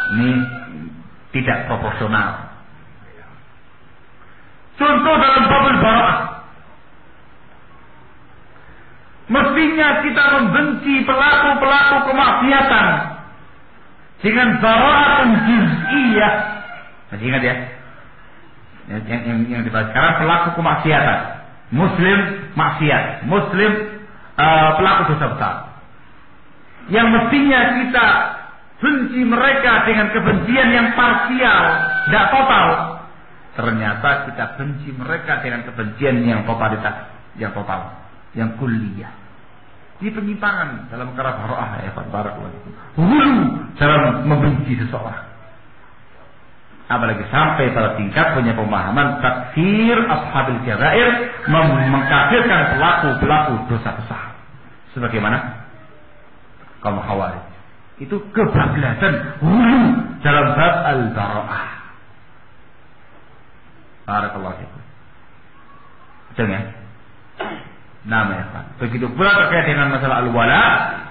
Ini tidak proporsional. Contoh dalam babul bara'ah. Mestinya kita membenci pelaku-pelaku kemaksiatan dengan bara'atun juz'iyah. Masih ingat ya? Yang dibahas sekarang pelaku kemaksiatan. Muslim maksiat, Muslim pelaku dosa besar. Yang mestinya kita benci mereka dengan kebencian yang parsial, tidak total. Ternyata kita benci mereka dengan kebencian yang totalitas, yang total, yang kulliyah. Ini penyimpangan dalam perkara bara'ah ya barakallahu. Hulu dalam membenci seseorang. Apalagi sampai pada tingkat punya pemahaman takfir ashabil jabair, mengkafirkan pelaku dosa besar. Sebagaimana kaum Khawarij. Itu kebablasan hulu dalam bab al-bara'ah. Barakallahu fikum. Betul ya? Nama ya Pak. Begitu pula terkait dengan masalah al-wala,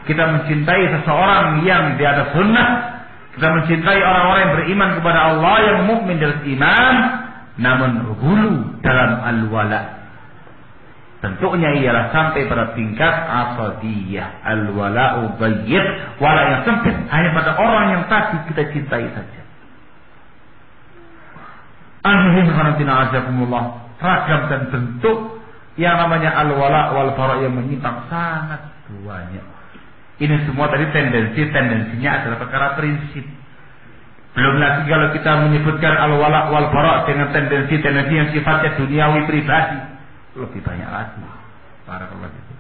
kita mencintai seseorang yang di atas sunnah. Kita mencintai orang-orang yang beriman kepada Allah, yang mukmin dalam iman, namun hulu dalam al-wala. Bentuknya ialah sampai pada tingkat asabiyah, al-wala'u bayyid, wala yang sempit hanya pada orang yang tadi kita cintai saja. Ragam dan bentuk yang namanya al-wala' wal-bara' yang menyimpang sangat banyak. Ini semua tadi tendensinya adalah perkara prinsip. Belum lagi kalau kita menyebutkan al-wala' wal-bara' dengan tendensi yang sifatnya duniawi pribadi, lebih banyak lagi. Barakallahu fikum.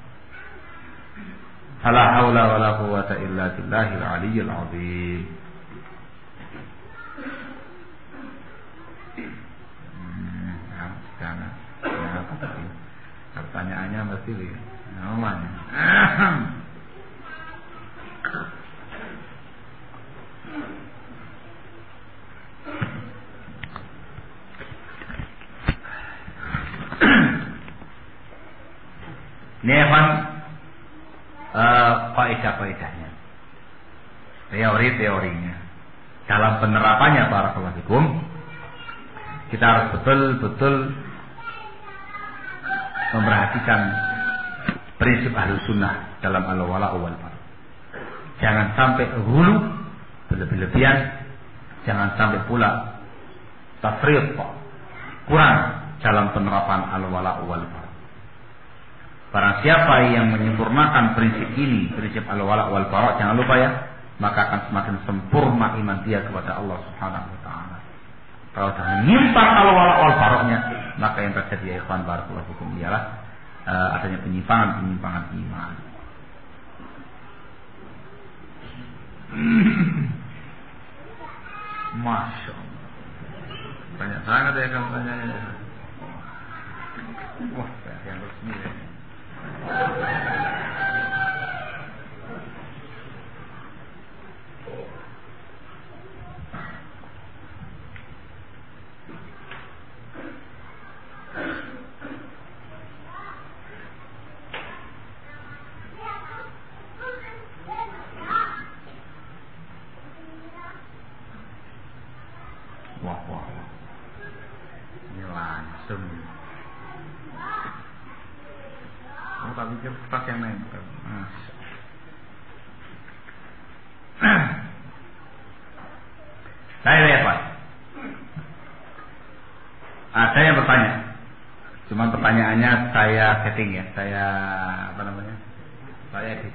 La haula wala quwwata illa billahil aliyyil azim. Pertanyaannya mesti namanya. Ini kaidah-kaidahnya, teori-teorinya. Dalam penerapannya barakallahu fikum, kita harus betul-betul memperhatikan prinsip Ahlus Sunnah dalam al-wala' wal bara'. Jangan sampai hulu berlebihan, jangan sampai pula tafriq kurang dalam penerapan al-wala' wal bara'. Barang siapa yang menyempurnakan prinsip ini, prinsip al-wala' wal bara', jangan lupa ya, maka akan semakin sempurna iman dia kepada Allah Subhanahu wa taala. Kalau sudah menyimpang al-wala' wal bara'-nya, maka yang terjadi ya ikhwan barakallahu fikum ialah adanya penyimpangan iman. Masya Allah, banyak sangat ya kamu tanya. Wah, yang resmi ya. Wah. Ini langsung. Kamu tak pikir kertas yang nempel. Saya lihat Pak. Ada yang bertanya. Cuman pertanyaannya saya setting ya. Saya edit.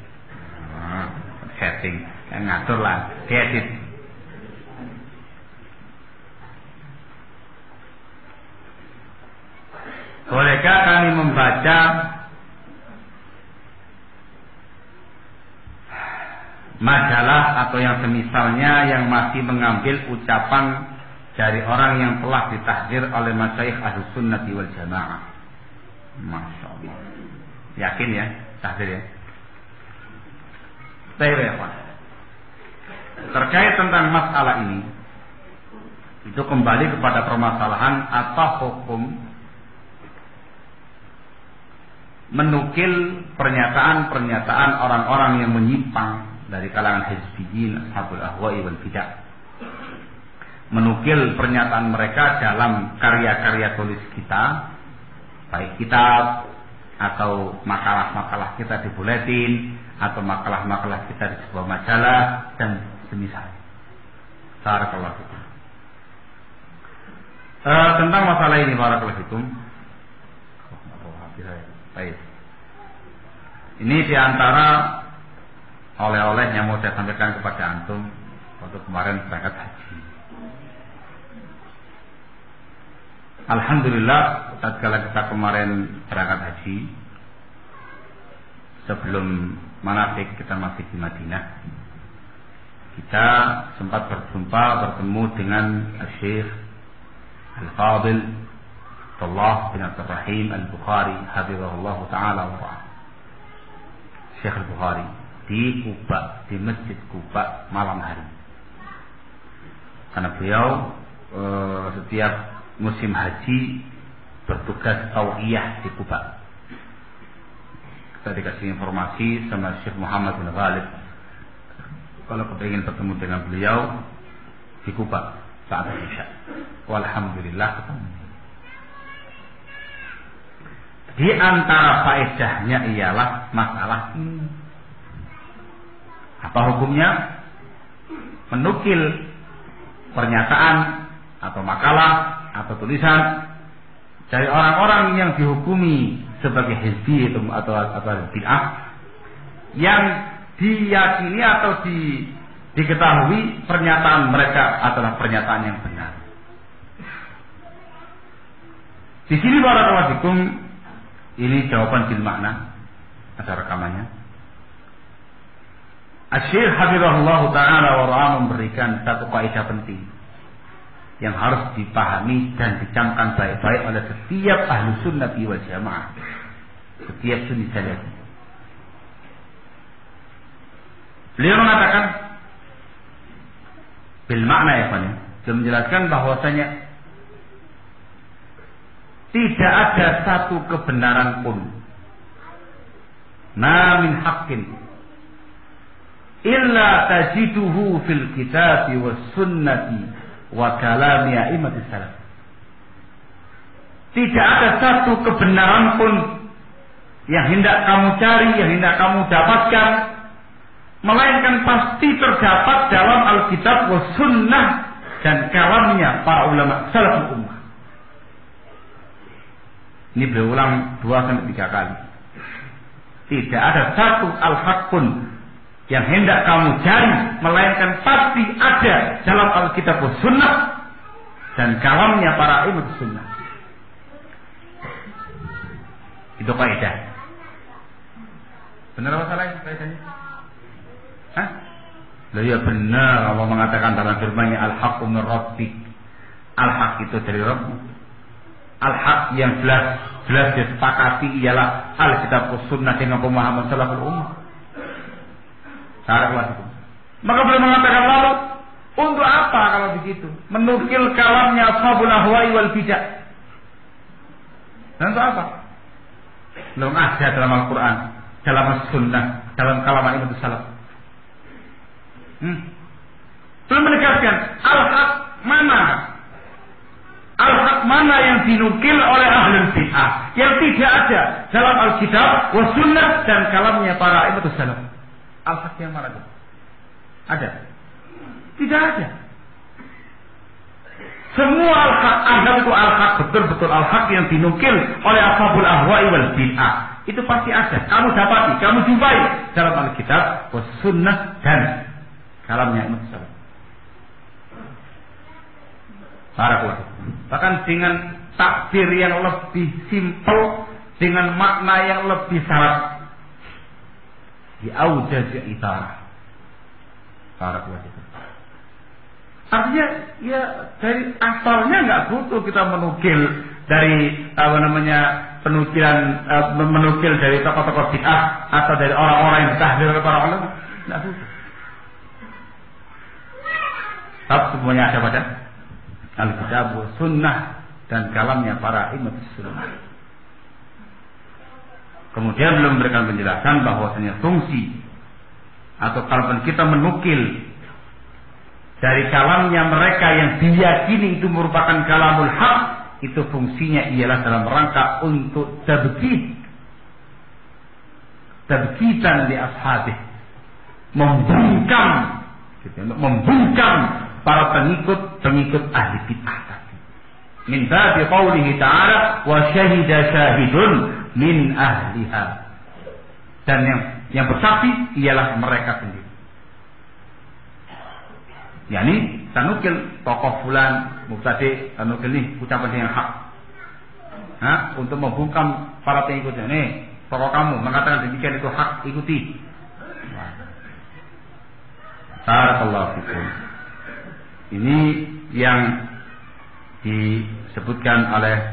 Setting. Yang ngatur lah. Diedit. Bolehkah kami membaca majalah atau yang semisalnya yang masih mengambil ucapan dari orang yang telah ditahdir oleh masyayikh Ahlus Sunnah wal Jamaah? Masya Allah. Yakin ya tahdir ya? Terkait tentang masalah ini, itu kembali kepada permasalahan apa hukum menukil pernyataan-pernyataan orang-orang yang menyimpang dari kalangan hizbiyin, ashabul ahwa'i wal bidah. Menukil pernyataan mereka dalam karya-karya tulis kita, baik kitab atau makalah-makalah kita di buletin atau makalah-makalah kita di sebuah majalah dan semisal. Barakallahu fikum. Tentang masalah ini barakallahu fikum. Baik. Ini diantara oleh-oleh yang mau saya sampaikan kepada antum waktu kemarin berangkat haji. Alhamdulillah, tatkala kita kemarin berangkat haji, sebelum manasik kita masih di Madinah, kita sempat bertemu dengan Syekh Al-Fadil Abdullah bin Abdul Rahim Al-Bukhari hafizahullah ta'ala wa ra'ah. Syekh Al-Bukhari di Kuba, di Masjid Kuba malam hari. Karena beliau setiap musim haji bertugas tauhiyah di Kuba. Kita dikasih informasi sama Syekh Muhammad bin Ghalib kalau kepingin bertemu dengan beliau di Kuba saat Isya. Walhamdulillah ketemu. Di antara faedahnya ialah masalah ini. Apa hukumnya? Menukil pernyataan atau makalah atau tulisan dari orang-orang yang dihukumi sebagai hizbi atau bid'ah, yang diyakini atau diketahui pernyataan mereka adalah pernyataan yang benar. Di sini barakallahu fikum, ini jawaban bil makna, ada rekamannya. Asy-Syaikh hafizahullah ta'ala wa ra'ah memberikan satu kaidah penting yang harus dipahami dan dicamkan baik-baik oleh setiap ahlu sunnah wal jamaah, setiap sunni salafi. Beliau mengatakan bil makna ya Pak, dia menjelaskan bahwasanya tidak ada satu kebenaran pun, ma min haqqin illa tajiduhu fil kitabi was sunnati wa kalami a'immatis salaf. Tidak ada satu kebenaran pun yang hendak kamu cari, yang hendak kamu dapatkan, melainkan pasti terdapat dalam Alkitab was sunnah dan kalamnya para ulama salaful ummah. Ini berulang 2-3 kali. Tidak ada satu al-haq pun yang hendak kamu cari, melainkan pasti ada dalam Alkitab wa Sunnah dan kalamnya para imam sunnah. Itu kaidah. Benar apa salah kaidahnya? Hah? Loh ya benar, Allah mengatakan dalam firman-Nya al-haqqu min rabbik. Al-haq itu dari Rabb. Al-haq yang jelas disepakati ialah Alkitab wa Sunnah dengan pemahaman salaful ummah. Maka beliau mengatakan, lalu untuk apa kalau begitu? Menukil kalamnya ashabul ahwa'i wal bidah. Dan untuk apa? Belum ada dalam Al-Quran, dalam As-Sunnah, dalam kalam imam salaf. Belum menegaskan al-haq mana? Al-haq mana yang dinukil oleh ahlul bid'ah, yang tidak ada dalam Alkitab wa Sunnah dan kalamnya para imam salaf. Al-haq yang mana itu? Ada? Tidak ada. Semua al-haq, anggap itu al-haq, betul-betul al-haq yang dinukil oleh ashabul ahwa'i wal bid'ah. Itu pasti ada. Kamu dapati, kamu jumpai dalam Alkitab wa Sunnah dan kalamnya imam salaf. Bahkan dengan takbir yang lebih simpel, dengan makna yang lebih syarat, di aujaz itarah. Artinya ya dari asalnya nggak butuh kita menukil dari penukilan menukil dari tokoh-tokoh bid'ah atau dari orang-orang yang ditahdir oleh para ulama, nggak butuh. Tapi semuanya ada pada Alkitab wa Sunnah dan kalamnya para imam sunnah. Kemudian belum memberikan penjelasan bahwasanya fungsi atau kalau kita menukil dari kalamnya mereka yang diyakini itu merupakan kalamul haq, itu fungsinya ialah dalam rangka untuk tabkitan di ashabih, membungkam para pengikut ahli bid'ah tadi. Min babi qaulihi ta'ala wa syahida syahidun min ahliha. Dan yang bersaksi ialah mereka sendiri. Yani tanukil tokoh fulan mubtadi, tanukil nih ucapan yang hak. Untuk membungkam para pengikutnya. Nih, tokoh kamu mengatakan demikian itu hak, ikuti. Barakallahu fikum. Ini yang disebutkan oleh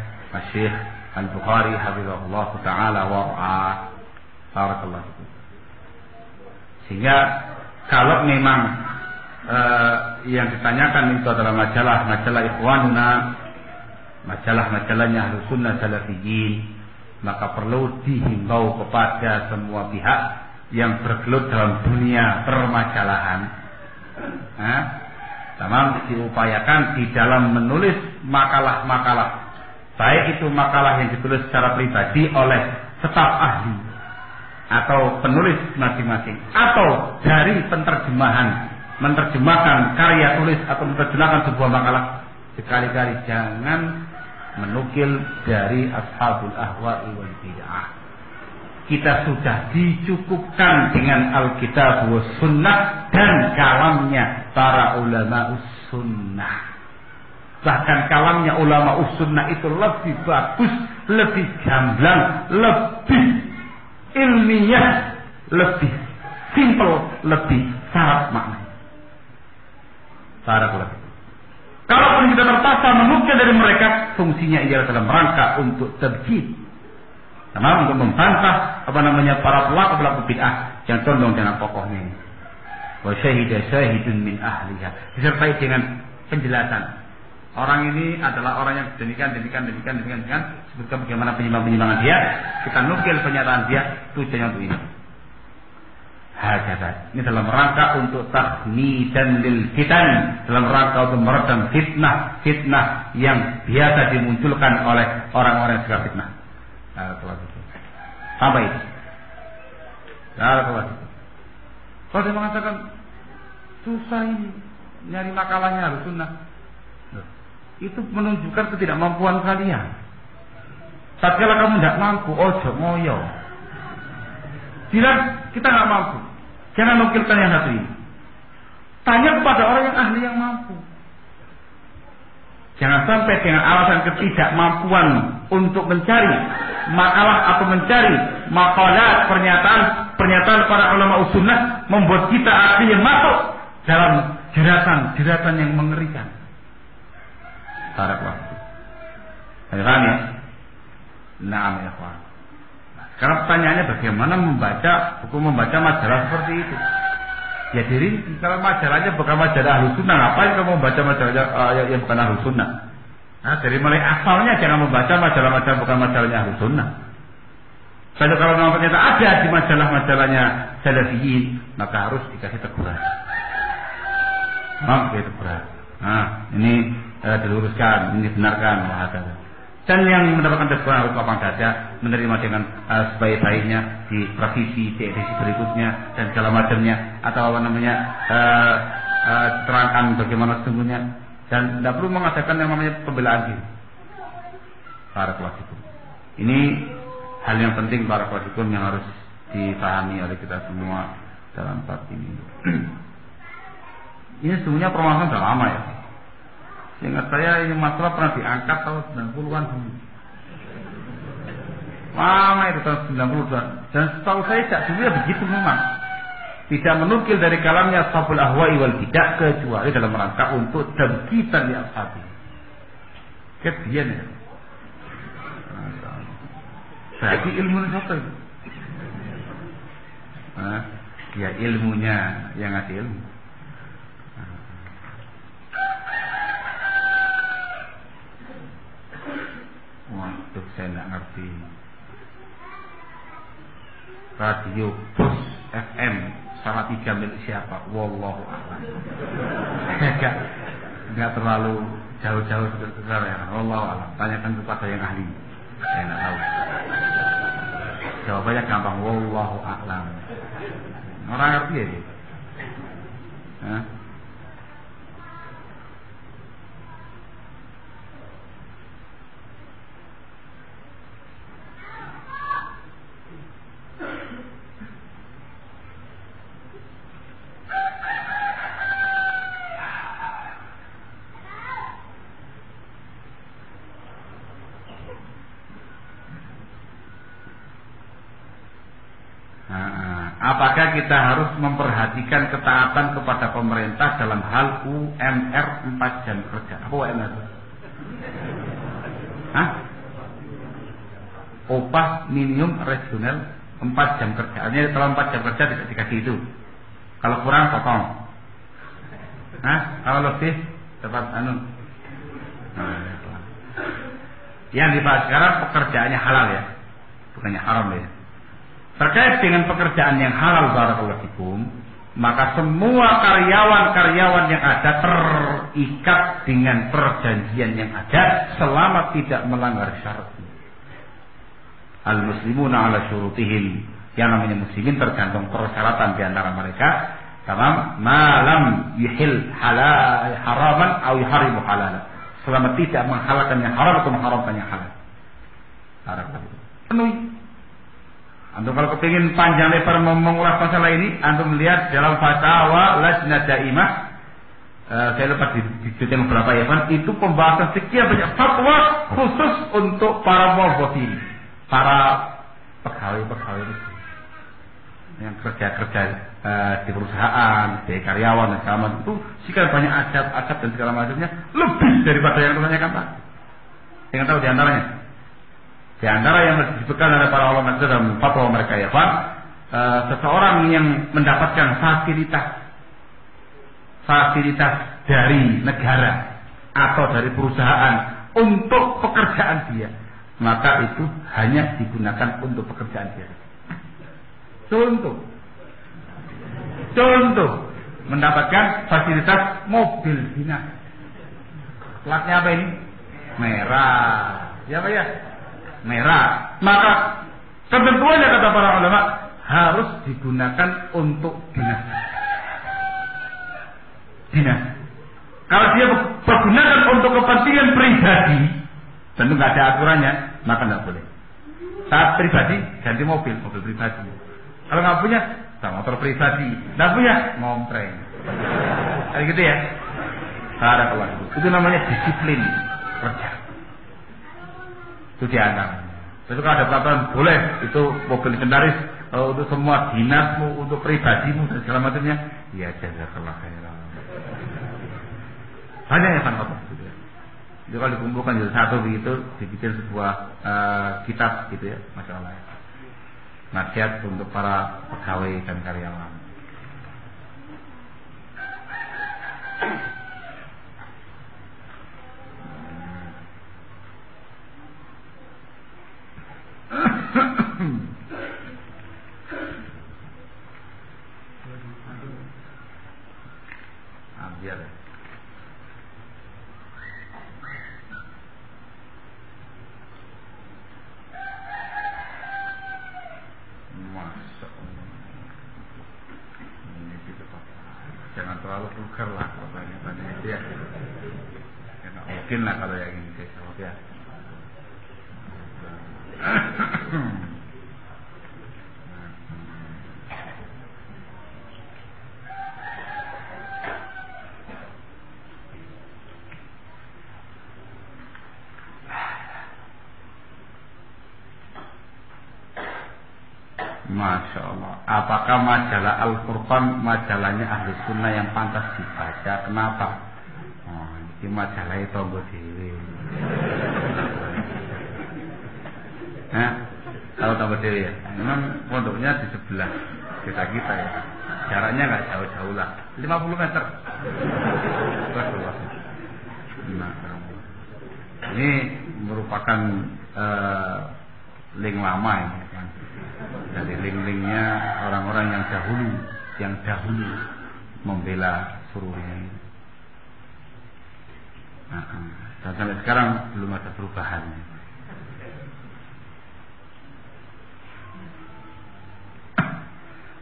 Syekh Al-Bukhari hafizahullah taala wa ra'ah. Barakallahu fikum. Sehingga kalau memang yang ditanyakan itu adalah majalah ikhwanuna, majalahnya Ahlus Sunnah Salafiyin, maka perlu dihimbau kepada semua pihak yang bergelut dalam dunia permasalahan, diupayakan di dalam menulis makalah-makalah, baik itu makalah yang ditulis secara pribadi oleh staf ahli atau penulis masing-masing, atau dari menerjemahkan karya tulis atau menerjemahkan sebuah makalah, sekali-kali jangan menukil dari ashabul ahwa'i wal bid'ah. Kita sudah dicukupkan dengan Alkitab wa Sunnah dan kalamnya para ulama sunnah. Bahkan kalamnya ulama sunnah itu lebih bagus, lebih gamblang, lebih ilmiah, lebih simple, lebih syarat makna. Kalaupun kita terpaksa menukil dari mereka, fungsinya ialah dalam rangka untuk tabjid, untuk membantah para pelaku bid'ah yang condong dengan pokoknya ini. Wa syahida syahidun min ahliha, disertai dengan penjelasan. Orang ini adalah orang yang demikian, sebutkan bagaimana penyimpangan dia, kita nukil pernyataan dia, tujuannya untuk ini. Hakata. Ini dalam rangka untuk tahmidan lil fitan, dalam rangka untuk meredam fitnah yang biasa dimunculkan oleh orang-orang yang suka fitnah. Sampai itu. Kalau dia mengatakan susah ini nyari makalahnya Ahlus Sunnah, itu menunjukkan ketidakmampuan kalian. Tatkala kamu tidak mampu, ojo ngoyo. Bilang kita nggak mampu, jangan nukilkan yang satu ini. Tanya kepada orang yang ahli yang mampu. Jangan sampai dengan alasan ketidakmampuan untuk mencari makalah atau mencari makalah pernyataan para ulama sunnah membuat kita akhirnya masuk dalam jeratan yang mengerikan. Barakallahu. Paham ya? Naam ya kawan. Sekarang pertanyaannya bagaimana membaca majalah seperti itu? Ya dirinci. Kalau majalahnya bukan majalah Ahlus Sunnah, ngapain kamu membaca majalahnya yang bukan Ahlus Sunnah? Nah, dari mulai asalnya jangan membaca majalah-majalah bukan majalahnya Ahlus Sunnah. Kalau memang ternyata ada di majalah-majalahnya Salafiyin, maka harus dikasih teguran. Teguran. Nah, ini diluruskan, ini benarkan, wahada. Dan yang mendapatkan teguran harus lapang dada, menerima dengan sebaik-baiknya di revisi, di edisi berikutnya dan segala macamnya, atau terangkan bagaimana sesungguhnya, dan tidak perlu mengadakan yang namanya pembelaan diri. Para pelaku ini hal yang penting para pelaku yang harus dipahami oleh kita semua dalam bab ini. Ini sebenarnya permasalahan sudah lama ya. Seingat saya ini masalah pernah diangkat tahun 90-an dulu. Lama itu tahun 90-an. Dan setahu saya tidak dulu ya begitu memang. Tidak menukil dari kalamnya ashabul ahwa'i wal bid'ah kecuali dalam rangka untuk tabkitan di ashabi. Kedian ya. Berarti ilmu apa itu? Ya ilmunya yang ngasih ilmu. TV, radio Bus FM salah 3 milik siapa? Wallahu a'lam. Enggak terlalu jauh-jauh besar ya. Wallahu a'lam. Tanyakan kepada yang ahli. Saya enggak tahu. Jawabannya gampang. Wallahu a'lam. Orang ngerti ya gitu. Hah? Apakah kita harus memperhatikan ketaatan kepada pemerintah dalam hal UMR 4 jam kerja? Apa UMR? Hah? Upah minimum regional 4 jam kerja. Artinya kalau 4 jam kerja tidak dikasih itu. Kalau kurang potong. Hah? Kalau lebih dapat anu. Yang dibahas sekarang pekerjaannya halal ya, bukannya haram ya. Terkait dengan pekerjaan yang halal barakallahu fikum, maka semua karyawan-karyawan yang ada terikat dengan perjanjian yang ada selama tidak melanggar syarat. Al-muslimuna ala syurutihim, yang namanya muslimin tergantung persyaratan di antara mereka. Tamam, malam yuhil halal haraman atau yuharimu halal. Selama tidak menghalalkan yang haram atau mengharamkan yang halal. Penuhi. Antum kalau kepingin panjang lebar mengulas masalah ini, antum lihat dalam fatwa Lajnah Daimah, saya lupa detail beberapa ya kan, itu pembahasan sekian banyak fatwa khusus untuk para muwadzifin, para pegawai-pegawai itu yang kerja-kerja di perusahaan, di karyawan dan segala macam itu, sekian banyak adab-adab dan segala macamnya lebih daripada yang ditanyakan Pak. Yang tahu di antaranya. Di antara yang disebutkan oleh para ulama dalam fatwa mereka ya Pak, seseorang yang mendapatkan fasilitas dari negara atau dari perusahaan untuk pekerjaan dia, maka itu hanya digunakan untuk pekerjaan dia. Contoh mendapatkan fasilitas mobil dinas. Platnya apa ini? Merah. Ya Pak ya? Merah, maka ketentuannya kata para ulama harus digunakan untuk dinas. Kalau dia pergunakan untuk kepentingan pribadi, tentu nggak ada aturannya, maka nggak boleh. Saat pribadi ganti mobil pribadi. Kalau nggak punya, motor pribadi. Nggak punya, ngompreng. Kayak gitu ya. Itu namanya disiplin kerja. Itu diantara. Itu kalau ada peraturan boleh itu mobil legendaris untuk semua dinasmu, untuk pribadimu dan segala macamnya. Ya jazakallah khairan. Banyak ya kan gitu ya. Jadi kalau dikumpulkan jadi satu begitu, dibikin sebuah kitab gitu ya, masya Allah. Nasihat untuk para pegawai dan karyawan. Biar Masya Allah. Ini gitu Pak. Jangan terlalu vulgar lah kalau tanya-tanya itu ya. Enak mungkin lah kalau yang ini ya. Masya Allah. Apakah majalah Al-Furqan majalahnya Ahli Sunnah yang pantas dibaca? Kenapa? Oh, ini majalah itu tonggo dewe. Tahu tonggo dewe ya? Memang pondoknya di sebelah kita ya. Jaraknya nggak jauh-jauh lah. 50 meter. Nah, ini merupakan link lama ini kan. Dari link-linknya orang-orang yang dahulu membela Sururi. Dan sampai sekarang belum ada perubahan.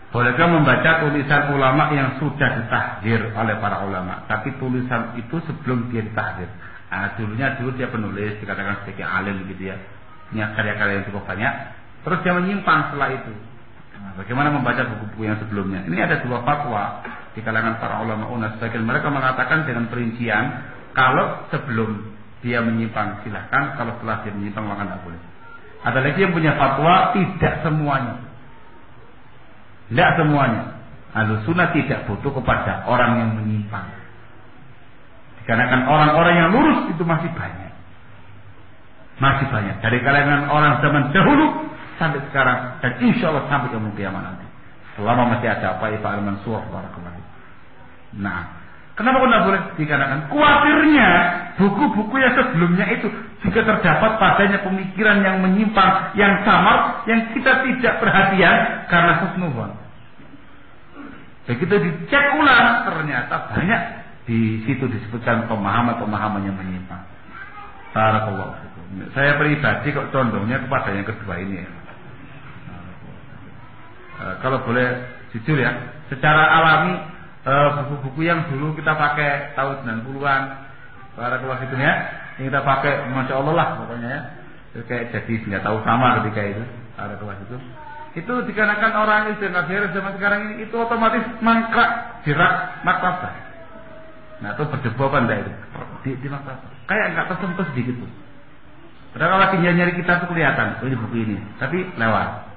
Bolehkah membaca tulisan ulama yang sudah ditahdir oleh para ulama, tapi tulisan itu sebelum dia ditahdir? Dulu dia penulis, dikatakan sebagai alim gitu ya, punya karya-karya yang cukup banyak, terus dia menyimpang setelah itu. Bagaimana membaca buku-buku yang sebelumnya? Ini ada dua fatwa di kalangan para ulama unas. Sebagian mereka mengatakan dengan perincian, kalau sebelum dia menyimpang silahkan, kalau setelah dia menyimpang maka tidak boleh. Ada lagi yang punya fatwa tidak semuanya. Tidak semuanya. Ahlussunnah tidak butuh kepada orang yang menyimpang. Dikarenakan orang-orang yang lurus itu masih banyak. Masih banyak. Dari kalangan orang zaman dahulu sampai sekarang. Dan insya Allah sampai ke kiamat nanti. Selama masih ada Pak Ibn Mansur. Nah, kenapa tidak boleh? Dikarenakan khawatirnya buku-buku yang sebelumnya itu juga terdapat padanya pemikiran yang menyimpang, yang samar, yang kita tidak perhatian karena husnuzon. Begitu dicek ulang, ternyata banyak di situ disebutkan pemahaman-pemahaman yang menyimpang. Barakallahu fikum. Saya pribadi kok condongnya kepada yang kedua ini. Kalau boleh jujur ya, secara alami buku-buku yang dulu kita pakai tahun 90-an, barakallahu fikum ya, yang kita pakai Masya Allah lah pokoknya ya, kayak jadi nggak tahu sama ketika itu, barakallahu fikum. Itu dikarenakan orang itu yang zaman sekarang ini itu otomatis mangkrak di rak maktabah. Nah itu berdebakan dah itu di maktabah. Kayak nggak tersentuh sedikit pun. Padahal kalau lagi nyari kita tuh kelihatan, ini buku ini, tapi lewat.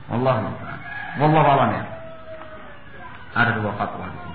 Wallahu a'lam ya. Ada dua fatwa di sini.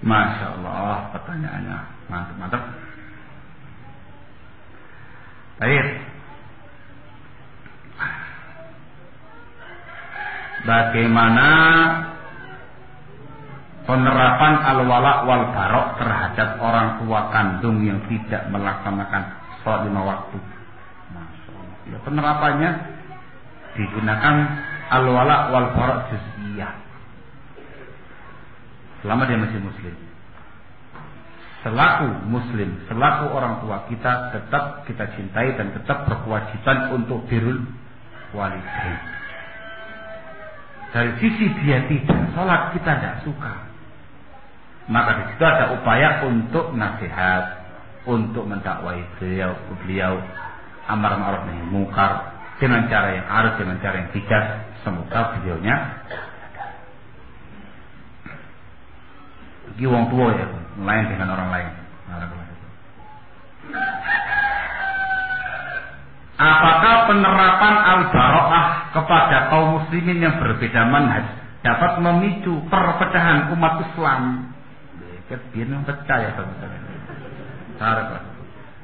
Masya Allah, pertanyaannya mantap. Baik. Bagaimana penerapan al-wala wal barok terhadap orang tua kandung yang tidak melaksanakan sholat 5 waktu? Masya Allah. Ya, penerapannya digunakan al-wala wal barok juz'iyah. Selama dia masih muslim, selaku muslim, selaku orang tua kita tetap kita cintai dan tetap berkewajiban untuk birrul walidain. Dari sisi dia tidak sholat, kita tidak suka, maka di situ ada upaya untuk nasihat, untuk mendakwai beliau amar ma'ruf nahi munkar dengan cara yang arif, dengan cara yang bijak. Semoga beliaunya bagi wong tua ya, lain dengan orang lain. Apakah penerapan al-baro'ah kepada kaum muslimin yang berbeda manhaj dapat memicu perpecahan umat Islam? Biar percaya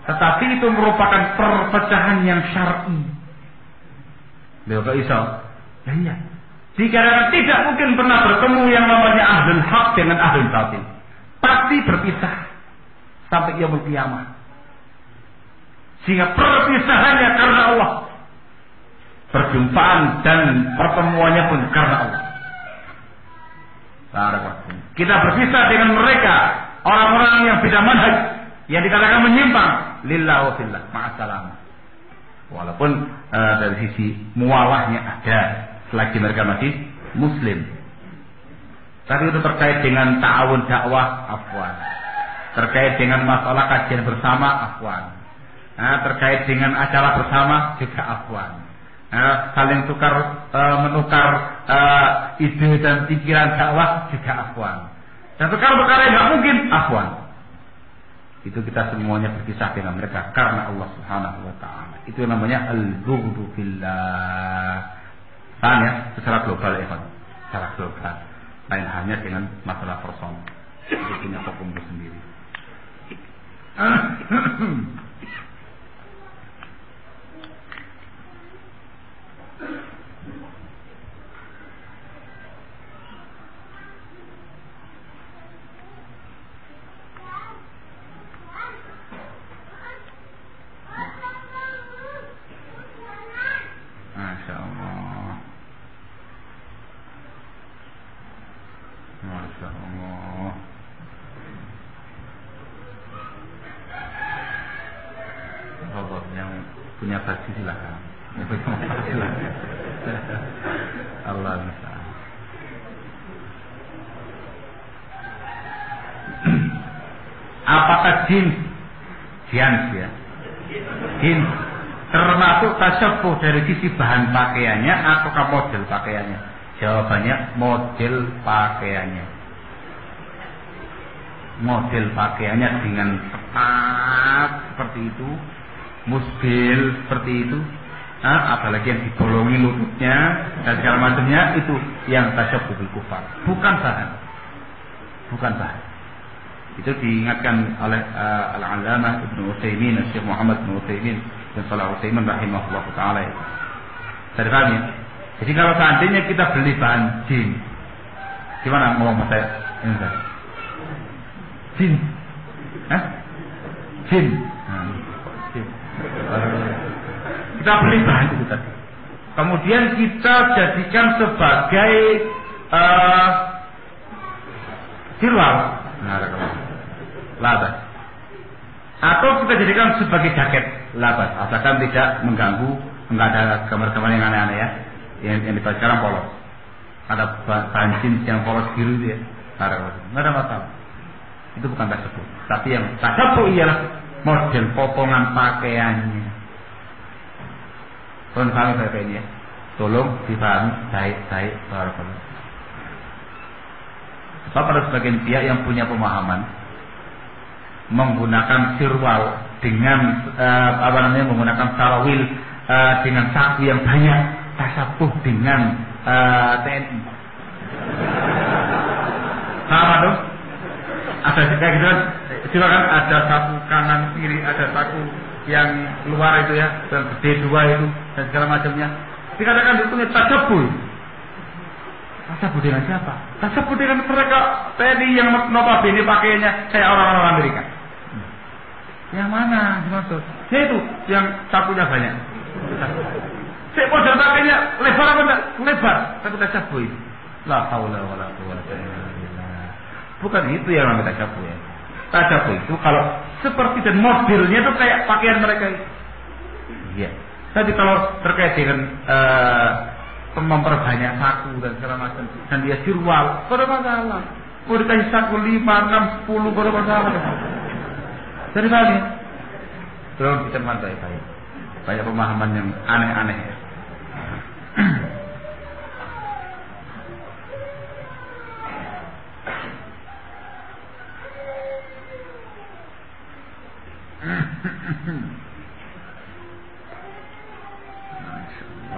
tetapi itu merupakan perpecahan yang syar'i. Beliau ke Isa, ya iya. Dikarenakan tidak mungkin pernah bertemu yang namanya ahlul haq dengan ahlul batil. Pasti berpisah sampai yaumul qiyamah. Sehingga perpisahannya karena Allah, perjumpaan dan pertemuannya pun karena Allah. Kita berpisah dengan mereka, orang-orang yang beda manhaj, yang dikatakan menyimpang, lillahi wa fillah, ma'assalam. Walaupun dari sisi mualahnya ada, selagi mereka masih muslim. Tapi itu terkait dengan ta'awun dakwah, afwan. Terkait dengan masalah kajian bersama, afwan. Terkait dengan acara bersama juga afwan. Saling tukar menukar ide dan pikiran dakwah juga afwan. Dan perkara-perkara yang nggak mungkin afwan. Itu kita semuanya berpisah dengan mereka karena Allah Subhanahu wa taala. Itu yang namanya al-bughdu fillah. Paham ya? Secara global ya, Pak. Secara global. Lain halnya dengan masalah personal. Itu punya hukum sendiri. Masya Allah. Masya Allah. Allah yang punya versi silakan. Allah bisa. Apakah jins ya? Jins termasuk tasyabuh dari sisi bahan pakaiannya ataukah model pakaiannya? Jawabannya model pakaiannya. Model pakaiannya dengan ketat seperti itu, musbil seperti itu, apalagi yang dibolongi lututnya dan segala macamnya, itu yang tasyabuh bil kufar, bukan bahan. Itu diingatkan oleh Al-Allamah Ibnu Utsaimin, Syekh Muhammad Ibnu Utsaimin dan Shalih Utsaimin rahimahullah taala. Dari kami. Jadi kalau seandainya kita beli bahan jin, gimana ngomong saya? Jin. Jin. Kita beli bahan itu tadi. Kemudian kita jadikan sebagai sirwal. Labas. Atau kita jadikan sebagai jaket labas, asalkan tidak mengganggu, enggak ada gambar-gambar yang aneh-aneh ya. Yang dipakai sekarang polos. Ada bahan jeans yang polos biru itu ya. Enggak ada masalah. Itu bukan tasyabuh. Tapi yang tasyabuh ialah model potongan pakaiannya. Tolong pahami pakaiannya. Tolong dipahami baik-baik. Sebab ada sebagian pihak yang punya pemahaman menggunakan sirwal dengan menggunakan sarawil dengan saku yang banyak, tasyabuh dengan TNI. Sama dong? Ada kayak gitu kan? Silakan, ada saku kanan kiri, ada saku yang luar itu ya, dan gede dua itu dan segala macamnya. Dikatakan itu tasyabuh. Tasyabuh dengan siapa? Tasyabuh dengan mereka TNI yang notabene pakainya kayak orang-orang Amerika. Yang mana dimaksud? Ya itu yang sapunya banyak. Saya model pakainya lebar apa enggak? Lebar, tapi tasyabuh itu. La haula wala quwwata illa billah. Bukan itu yang namanya tasyabuh ya. Tasyabuh itu kalau seperti dan modelnya itu kayak pakaian mereka itu. Iya. Tapi kalau terkait dengan memperbanyak saku dan segala macam, dan dia sirwal, pada masalah. Mau dikasih saku 5, 6, 10, pada masalah. Dari mana? Belum dicermati baik-baik. Banyak pemahaman yang aneh-aneh ya.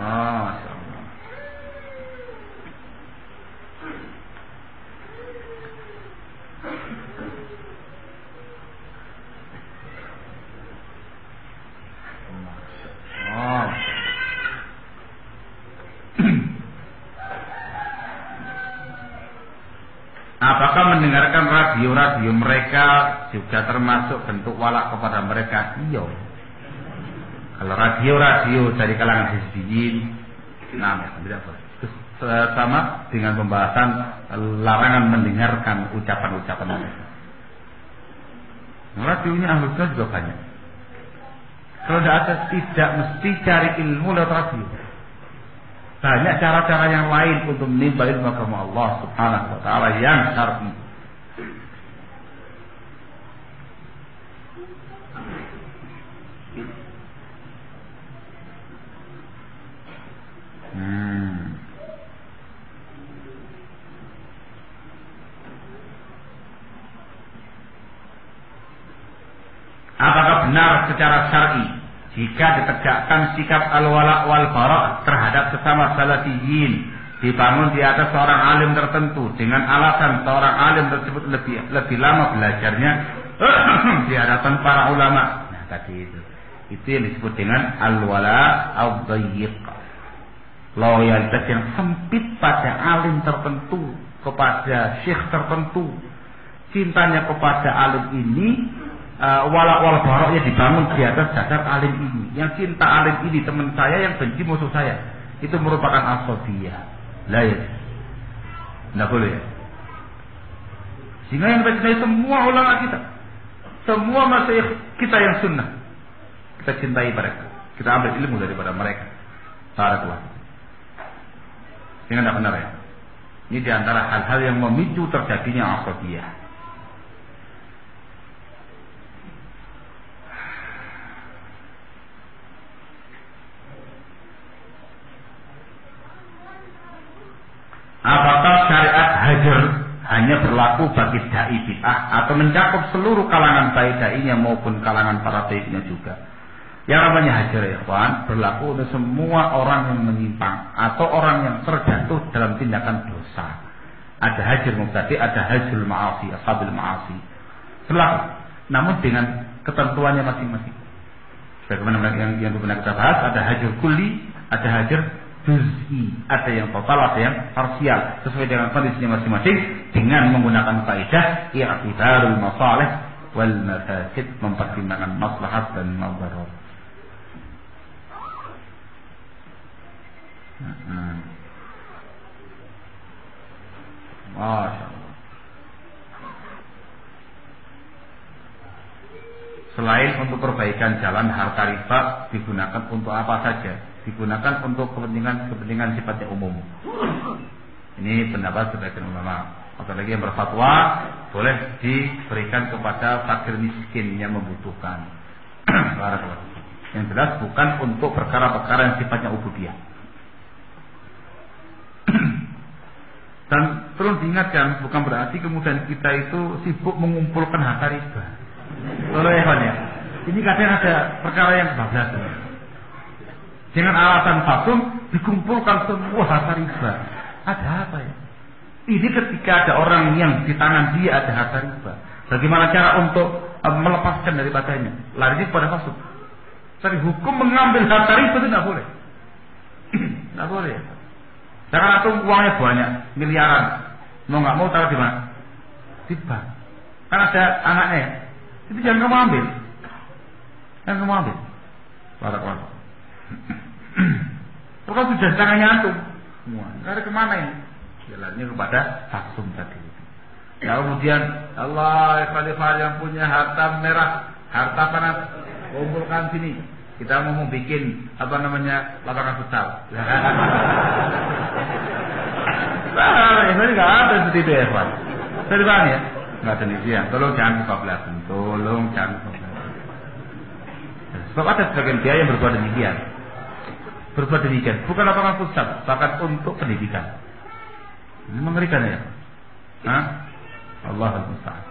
Masya Allah. Apakah mendengarkan radio-radio mereka juga termasuk bentuk walak kepada mereka? Iya. Kalau radio-radio dari kalangan hizbiyin, sama dengan pembahasan larangan mendengarkan ucapan-ucapan mereka. Radionya Ahlus Sunnah juga banyak. Kalau tidak mesti cari ilmu lewat radio. Banyak cara-cara yang lain untuk menimba ilmu agama Allah Subhanahu wa taala yang syar'i. Apakah benar secara syar'i jika ditegakkan sikap al-wala wal bara terhadap sesama salafiyin dibangun di atas seorang alim tertentu dengan alasan seorang alim tersebut lebih lama belajarnya di hadapan para ulama? Nah, tadi itu yang disebut dengan al-wala al-dayyiq, loyalitas yang sempit pada alim tertentu, kepada syekh tertentu. Cintanya kepada alim ini wala wal baroknya dibangun di atas dasar alim ini. Yang cinta alim ini teman saya, yang benci musuh saya. Itu merupakan asofiyah. Lah ya, tidak boleh. Sehingga yang kita cintai semua ulama kita, semua masyayikh kita yang sunnah, kita cintai mereka, kita ambil ilmu daripada mereka. Barakallah. Sehingga tidak benar ya. Ini diantara hal-hal yang memicu terjadinya asofiyah. Apakah syariat hajar hanya berlaku bagi dai bid'ah atau mencakup seluruh kalangan baik dai-nya maupun kalangan para taibnya juga? Yang namanya hajar ya kawan, berlaku untuk semua orang yang menyimpang atau orang yang terjatuh dalam tindakan dosa. Ada hajar mubtadi, ada hajar ma'asi, ashabil ma'asi. Berlaku, namun dengan ketentuannya masing-masing. Sebagaimana yang pernah kita bahas, ada hajar kulli, ada hajar juz'i, ada yang total, ada yang parsial, sesuai dengan kondisinya masing-masing, dengan menggunakan kaidah i'tibarul masalih wal mafasid, mempertimbangkan maslahat dan madarat. Masya Allah. Selain untuk perbaikan jalan, harta riba digunakan untuk apa saja? Digunakan untuk kepentingan sifatnya umum. Ini pendapat sebagian ulama. Apalagi yang berfatwa boleh diberikan kepada fakir miskin yang membutuhkan. Yang jelas bukan untuk perkara-perkara yang sifatnya ubudiyah. Dan perlu diingatkan, bukan berarti kemudian kita itu sibuk mengumpulkan harta riba. Tolong ya, ini kadang ada perkara yang kebablasan. Dengan alasan fasum dikumpulkan semua harta riba. Ada apa ya? Ini ketika ada orang yang di tangan dia ada harta riba, bagaimana cara untuk melepaskan daripadanya? Lari kepada fasum. Tapi hukum mengambil harta riba itu tidak boleh. Tidak boleh. Jangan atau uangnya banyak, miliaran, mau nggak mau taruh di mana? Di bank. Kan ada anaknya. Itu jangan kamu ambil. Jangan kamu ambil. Barakallahu. Kalau sudah tangannya antum semua, karena kemana ini? Jalannya kepada fasum tadi. Ya kemudian Allah Khalifah yang punya harta merah, harta panas, kumpulkan sini. Kita mau bikin apa namanya lapangan futsal. Nah, ini nggak ada seperti itu ya, Pak. Dari mana ya? Nggak ada nih. Tolong jangan kebablasan. Tolong jangan kebablasan. Sebab ada sebagian dia yang berbuat demikian. Berbuat demikian bukan lapangan futsal, bahkan untuk pendidikan. Ini mengerikan ya. Hah? Allahul musta'an.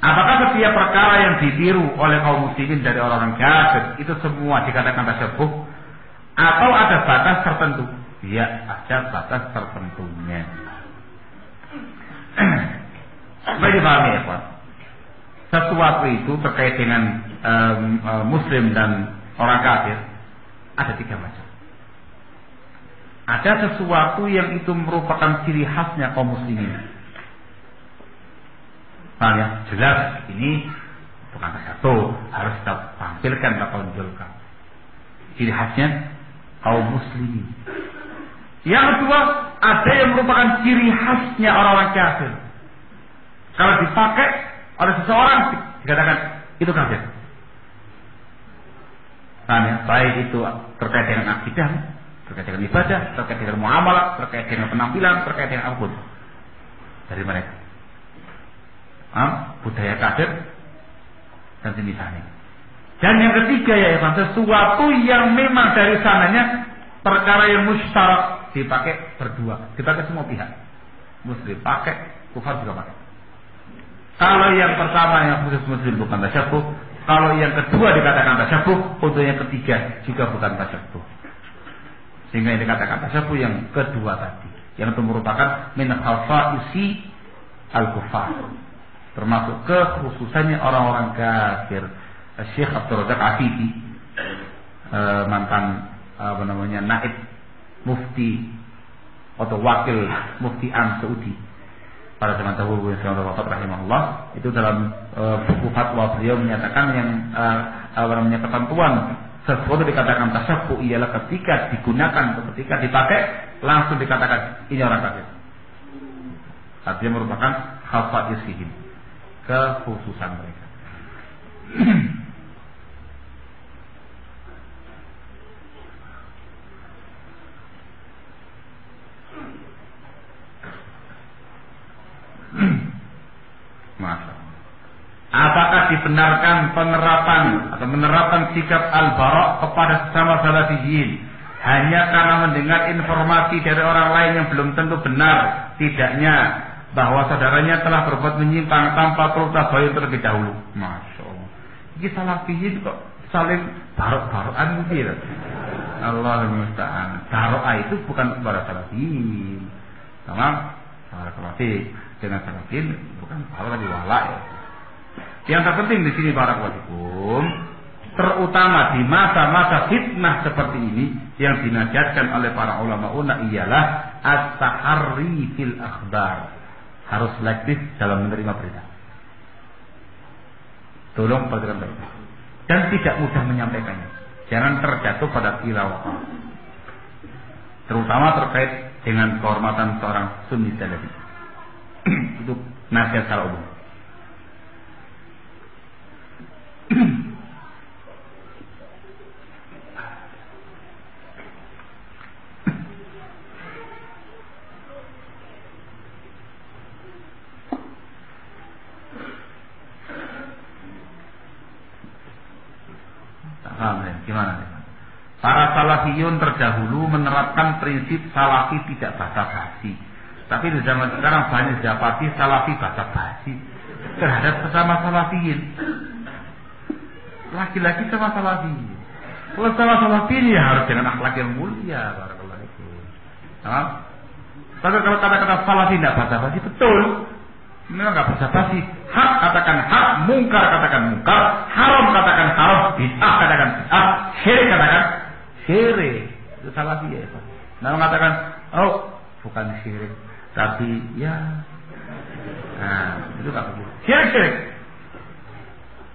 Apakah setiap perkara yang ditiru oleh kaum muslimin dari orang kafir itu semua dikatakan tasyabuh atau ada batas tertentu? Ya, ada batas tertentunya. Supaya dipahami ya, Pak. Sesuatu itu terkait dengan muslim dan orang kafir ada tiga macam. Ada sesuatu yang itu merupakan ciri khasnya kaum muslimin. Paham ya? Jelas ini bukan satu, harus kita tampilkan atau tonjolkan. Ciri khasnya kaum muslimin. Yang kedua, ada yang merupakan ciri khasnya orang-orang kafir. Kalau dipakai oleh seseorang dikatakan itu kafir. Paham ya? Baik itu terkait dengan akidah, terkait dengan ibadah, terkait dengan muamalah, terkait dengan penampilan, terkait dengan apapun dari mereka. Budaya kafir dan semisalnya. Dan yang ketiga ya, sesuatu yang memang dari sananya perkara yang musyarak dipakai berdua, dipakai semua pihak. muslim pakai, kufar juga pakai. Kalau yang pertama yang khusus muslim bukan tasyabuh, kalau yang kedua dikatakan tasyabuh, untuk yang ketiga juga bukan tasyabuh. Sehingga yang dikatakan tasyabuh yang kedua tadi, yang itu merupakan min khasaisi al-kufar, termasuk kekhususannya orang-orang kafir. Syekh Abdul Razak Afifi, mantan naib mufti atau wakil mufti Am Saudi pada zaman dahulu rahimahullah, itu dalam buku fatwa beliau menyatakan yang ketentuan sesuatu dikatakan tasyabuh ialah ketika digunakan, ketika dipakai langsung dikatakan ini orang kafir. Artinya merupakan khasaisihim, kekhususan mereka. Apakah dibenarkan menerapkan sikap al-bara' kepada sesama salafiyin hanya karena mendengar informasi dari orang lain yang belum tentu benar tidaknya, bahwa saudaranya telah berbuat menyimpang tanpa perlu tabayun terlebih dahulu? Masya Allah, ini salafiyin kok saling barok-barokan gitu. Allahul musta'an. Baro'ah itu bukan kepada salafiyin. Sama salafi dengan salafiyin bukan barok di wala ya. Yang terpenting di sini barakallahu, terutama di masa-masa fitnah seperti ini, yang dinasihatkan oleh para ulama ialah at-taharri fil akhbar, harus selektif dalam menerima berita. Tolong perhatikan baik dan tidak mudah menyampaikannya. Jangan terjatuh pada kilawah, terutama terkait dengan kehormatan seorang sunni salafi. Itu nasihat secara umum. Gimana? Para salafiyun terdahulu menerapkan prinsip salafi tidak basa-basi. Tapi di zaman sekarang banyak didapati salafi basa-basi terhadap sesama salafiyin. Laki-laki sama salafiyin. Kalau sama salafiyin ya harus dengan akhlak yang mulia. Barakallahu fikum. Tapi kalau kata-kata salafi tidak basa-basi, betul. Memang nggak basa-basi. Hak katakan hak, mungkar katakan mungkar, haram katakan haram, bid'ah katakan bid'ah, syirik katakan syirik. Itu salafi ya. Nah mengatakan, oh bukan syirik, tapi ya, nah itu nggak begitu. Syirik.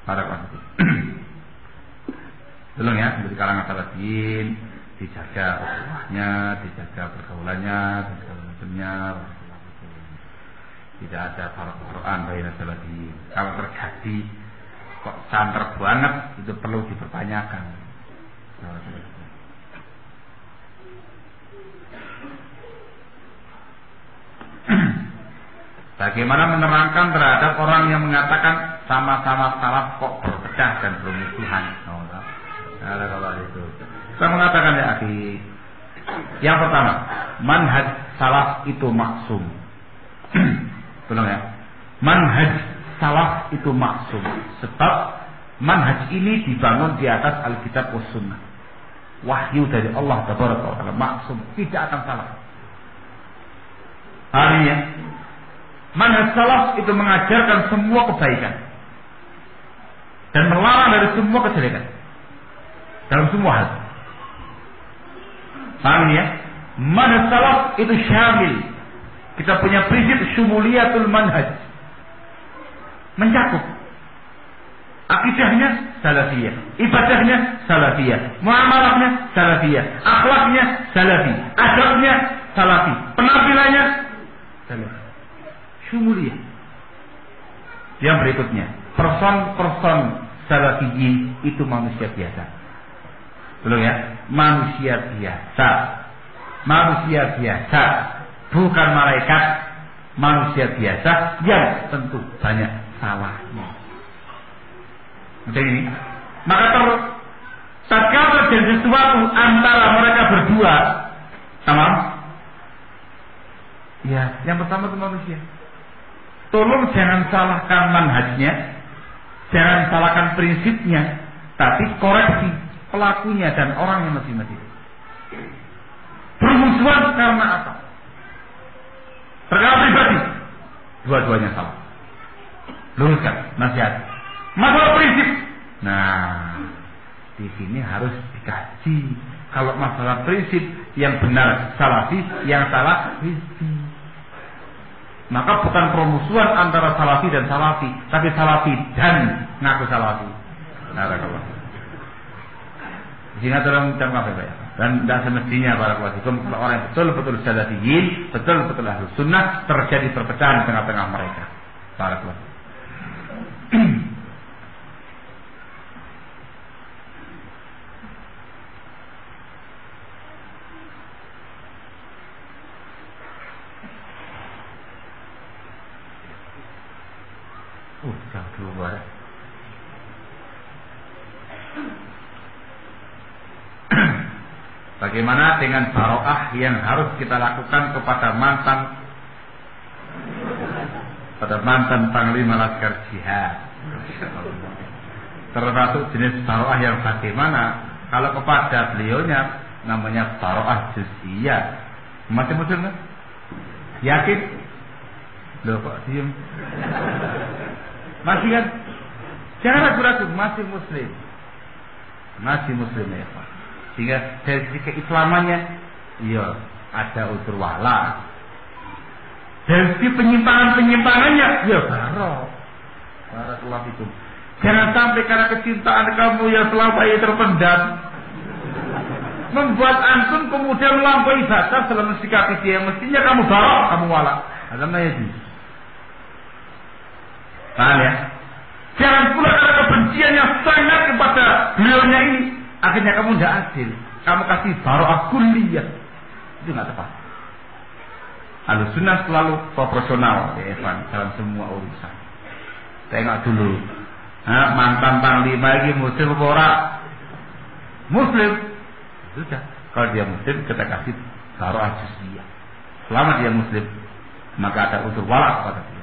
Barakallahu fikum. Tolong ya, dari kalangan salafiyin dijaga ukhuwahnya, dijaga pergaulannya dan segala macamnya. Tidak ada farq-farqan baina salafiyin. Kalau terjadi kok santer banget, itu perlu dipertanyakan. Bagaimana menerangkan terhadap orang yang mengatakan sama-sama salaf kok berpecah dan bermusuhan? Ada kalau itu. Saya mengatakan ya akhi, yang pertama, manhaj salaf itu maksum. Benar ya? Manhaj salaf itu maksum. Sebab manhaj ini dibangun di atas Alkitab was Sunnah. Wahyu dari Allah Tabaraka wa Ta'ala, maksum, tidak akan salah. Artinya, manhaj salaf itu mengajarkan semua kebaikan dan melarang dari semua kejelekan dalam semua hal. Paham ya? Manhaj salaf itu syamil. Kita punya prinsip syumuliyatul manhaj, mencakup akidahnya salafiyah, ibadahnya salafiyah, muamalahnya salafiyah, akhlaknya salafi, adabnya salafi, penampilannya salafi. Syumuliyah. Yang berikutnya, person-person salafiyin itu manusia biasa. Belum ya? Manusia biasa. Manusia biasa. Bukan malaikat, manusia biasa yang tentu banyak salahnya. Udah ini. Maka tatkala terjadi sesuatu antara mereka berdua, sama Ya, yang pertama itu manusia. Tolong jangan salahkan manhajnya, jangan salahkan prinsipnya, tapi koreksi pelakunya dan orangnya masing-masing. Bermusuhan karena apa? Perkara pribadi, dua-duanya salah. Luruskan, nasihat. Masalah prinsip, nah di sini harus dikaji. Kalau masalah prinsip, yang benar salafi, yang salah hizbi. Maka bukan permusuhan antara salafi dan salafi, tapi salafi dan ngaku salafi. Barakallah. Sehingga dalam jam kafe ya. Dan tidak semestinya barakallah kalau orang yang betul-betul salafiyin, betul-betul ahlus sunnah, terjadi perpecahan tengah-tengah mereka. Barakallah. Jam keluar. Bagaimana dengan baroah yang harus kita lakukan kepada mantan panglima laskar jihad? Termasuk jenis baroah yang bagaimana? Kalau kepada beliaunya namanya baroah juz'iyah. Masih muslim kan? Yakin? Loh kok diem? Masih kan? Jangan ragu-ragu, masih muslim. Masih muslim ya Pak. Sehingga dari sisi keislamannya, iya ada unsur wala. Dari sisi penyimpangannya, ya barakallahu fikum. Jangan sampai karena kecintaan kamu yang selama ini terpendam, membuat antum kemudian melampaui batas dalam mensikapi dia. Mestinya kamu barok, kamu wala. Ada namanya juz. Paham ya? Jangan pula karena kebencian yang sangat kepada beliaunya ini, akhirnya kamu tidak adil. Kamu kasih baro'ah kulliyah. Itu tidak tepat. Ahlussunnah selalu proporsional ya Evan, dalam semua urusan. Tengok dulu, mantan panglima lagi muslim apa ora? Muslim. Sudah. Kalau dia muslim, kita kasih baro'ah juz'iyah. Selama dia muslim, maka ada unsur wala pada dia.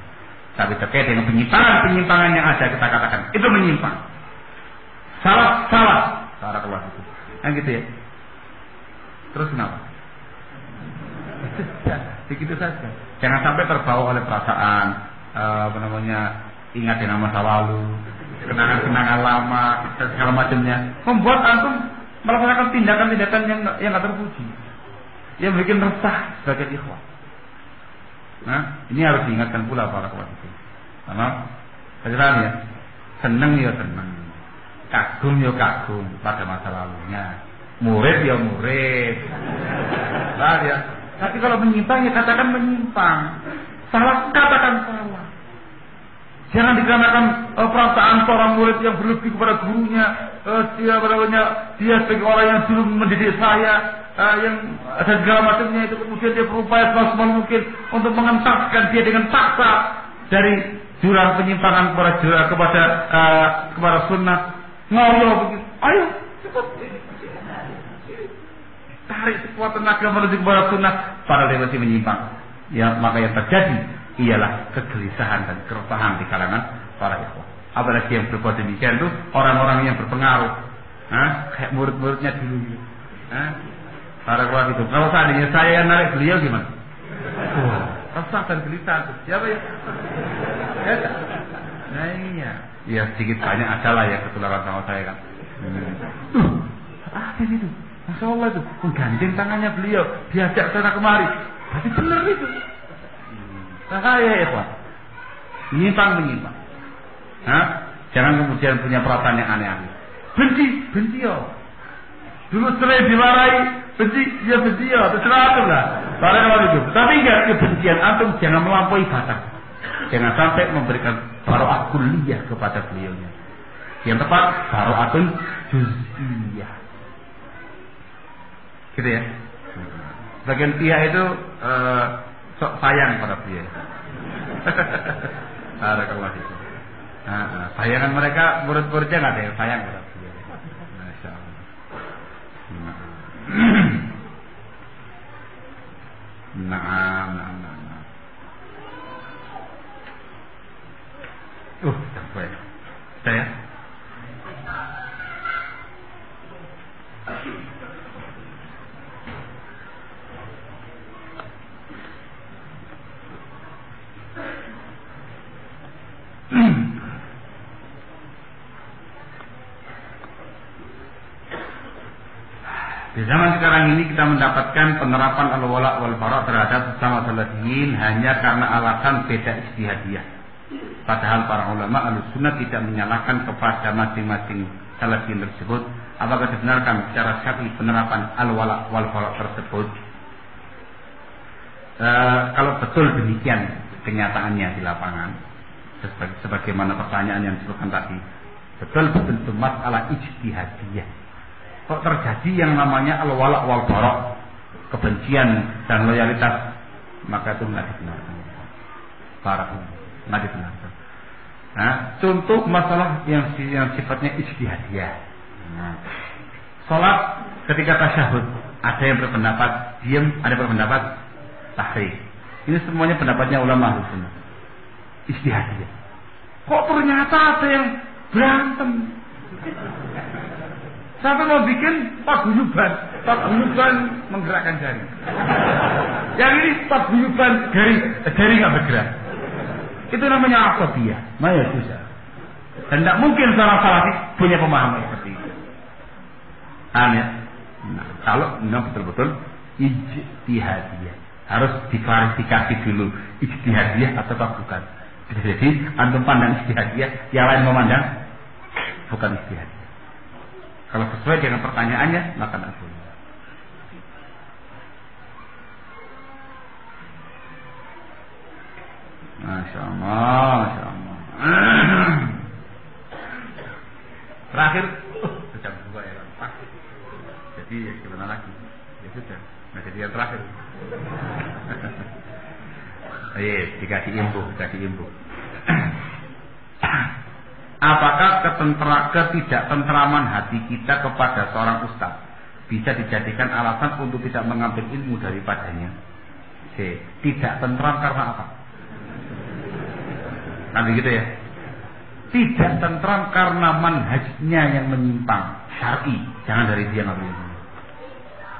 Tapi terkait dengan penyimpangan yang ada, kita katakan itu menyimpang. Salah. Barakallahu fikum. Yang gitu ya. Terus kenapa? Begitu saja. Jangan sampai terbawa oleh perasaan ingat dengan masa lalu, kenangan-kenangan lama dan segala macamnya, membuat antum melaksanakan tindakan-tindakan yang tidak terpuji, yang bikin resah sebagai ikhwan. Nah, ini harus diingatkan pula para kawan itu. Karena bagaimana ya? Seneng ya seneng, kagum ya kagum pada masa lalunya, murid ya murid. Nah, ya. Tapi kalau menyimpang ya katakan menyimpang, salah katakan salah. Jangan dikarenakan perasaan seorang murid yang berlebih kepada gurunya, dia sebagai orang yang dulu mendidik saya, yang ada segala macamnya itu, kemudian dia berupaya semaksimal mungkin untuk mengentaskan dia dengan paksa dari jurang penyimpangan kepada sunnah. Ngoyo begitu, ayo cepat tarik sekuat tenaga menuju kepada sunnah, padahal dia masih menyimpang. Ya, maka yang terjadi ialah kegelisahan dan keresahan di kalangan para ikhwan. Apalagi yang berbuat demikian itu orang-orang yang berpengaruh, kayak murid-muridnya dulu. Para ikhwan itu, kalau seandainya saya yang narik beliau gimana? Resah dan gelisah. Siapa ya? Nah iya, ya sedikit banyak adalah yang ketularan sama saya kan. Apa itu? Masya Allah itu, menggandeng tangannya beliau, diajak sana kemari. Tapi benar itu. Saya ikhwan, menyimpang. Jangan kemudian punya perasaan yang aneh-aneh. Benci ya. Dulu sering dimarahi, benci ya, terserah itu lah. Barangkali itu. Tapi enggak, kebencian antum jangan melampaui batas. Jangan sampai memberikan baro'ah kulliyah kepada beliaunya. Yang tepat baro'atun juz'iyah. Gitu ya. Bagian pihak itu sok sayang pada beliau. Barakallahu fikum. Sayangan mereka murid-muridnya nggak ada yang sayang pada beliau. Masya Allah. Nah. zaman sekarang ini kita mendapatkan penerapan al-wala wal bara terhadap sesama salafiyin hanya karena alasan beda ijtihadiyah. Padahal para ulama Ahlussunnah tidak menyalahkan kepada masing-masing salafiyin tersebut. Apakah dibenarkan secara syar'i penerapan al-wala wal bara tersebut? Kalau betul demikian kenyataannya di lapangan, sebagaimana pertanyaan yang disebutkan tadi, betul-betul itu masalah ijtihadiyah. Kok terjadi yang namanya al-wala wal bara, kebencian dan loyalitas, maka itu nggak dibenarkan. Nggak dibenarkan. Nah, contoh masalah yang sifatnya ijtihadiyah. Nah, sholat ketika tasyahud, ada yang berpendapat diam, ada yang berpendapat tahrik. Ini semuanya pendapatnya ulama Ahlussunnah. Ijtihadiyah. Kok ternyata ada yang berantem? Sampai mau bikin paguyuban menggerakkan jari. Yang ini paguyuban jari nggak bergerak. Itu namanya asabiyah. Maya susah. Dan tidak mungkin seorang salafi punya pemahaman seperti itu. Ya? Nah, kalau memang betul-betul ijtihadiyah, harus diklarifikasi dulu ijtihadiyah atau bukan. Jadi antum pandang ijtihadiyah, yang lain memandang bukan ijtihadiyah. Kalau sesuai dengan pertanyaannya, maka tidak boleh. Masya Allah, Masya Allah. Terakhir, sudah buka ya, Pak. Jadi gimana lagi? Ya sudah, nah jadi yang terakhir. Dikasih imbu. Apakah ketidaktentraman hati kita kepada seorang ustaz bisa dijadikan alasan untuk tidak mengambil ilmu daripadanya? Tidak tentram karena apa? Nanti gitu ya. Tidak tentram karena manhajnya yang menyimpang syar'i, jangan dari dia ngambil ilmu.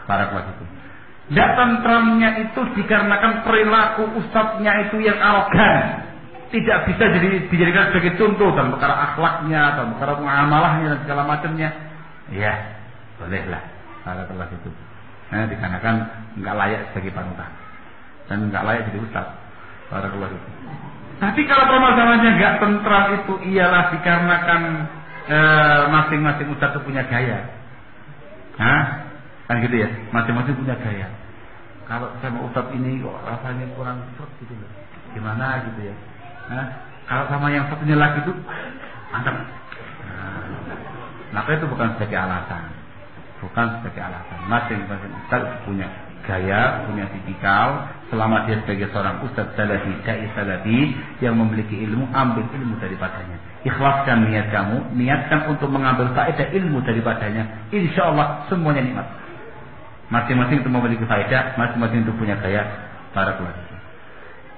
Para kelas itu. Tidak tentramnya itu dikarenakan perilaku ustadznya itu yang arogan. Tidak bisa dijadikan sebagai contoh dalam perkara akhlaknya, dalam perkara muamalahnya dan segala macamnya. Ya, bolehlah para kelas itu. Nah, dikarenakan nggak layak sebagai panutan dan nggak layak jadi ustaz para kelas itu. Tapi kalau permasalahannya nggak tentram itu ialah dikarenakan masing-masing ustaz itu punya gaya. Kan gitu ya, masing-masing punya gaya. Kalau sama ustaz ini kok rasanya kurang serak gitu loh. Gimana gitu ya? Kalau sama yang satunya lagi itu mantap. Maka itu bukan sebagai alasan. Masing-masing ustaz punya gaya, punya tipikal. Selama dia sebagai seorang ustaz salafi, dai salafi yang memiliki ilmu, ambil ilmu daripadanya. Ikhlaskan niat kamu, niatkan untuk mengambil faedah ilmu daripadanya. Insya Allah semuanya nikmat. Masing-masing itu memiliki faedah, masing-masing itu punya gaya. Para keluarga.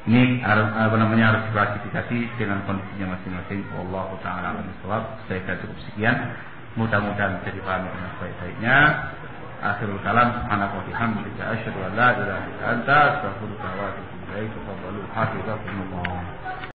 Ini harus diklasifikasi dengan kondisinya masing-masing. Wallahu ta'ala a'lam bishawab. Saya kira cukup sekian. Mudah-mudahan bisa dipahami dengan sebaik-baiknya. Akhirul kalam, subhanahu wa bihamdika asyhadu an la ilaha illa anta astaghfiruka wa atubu ilaik. Tafadhalu hafizakumullah.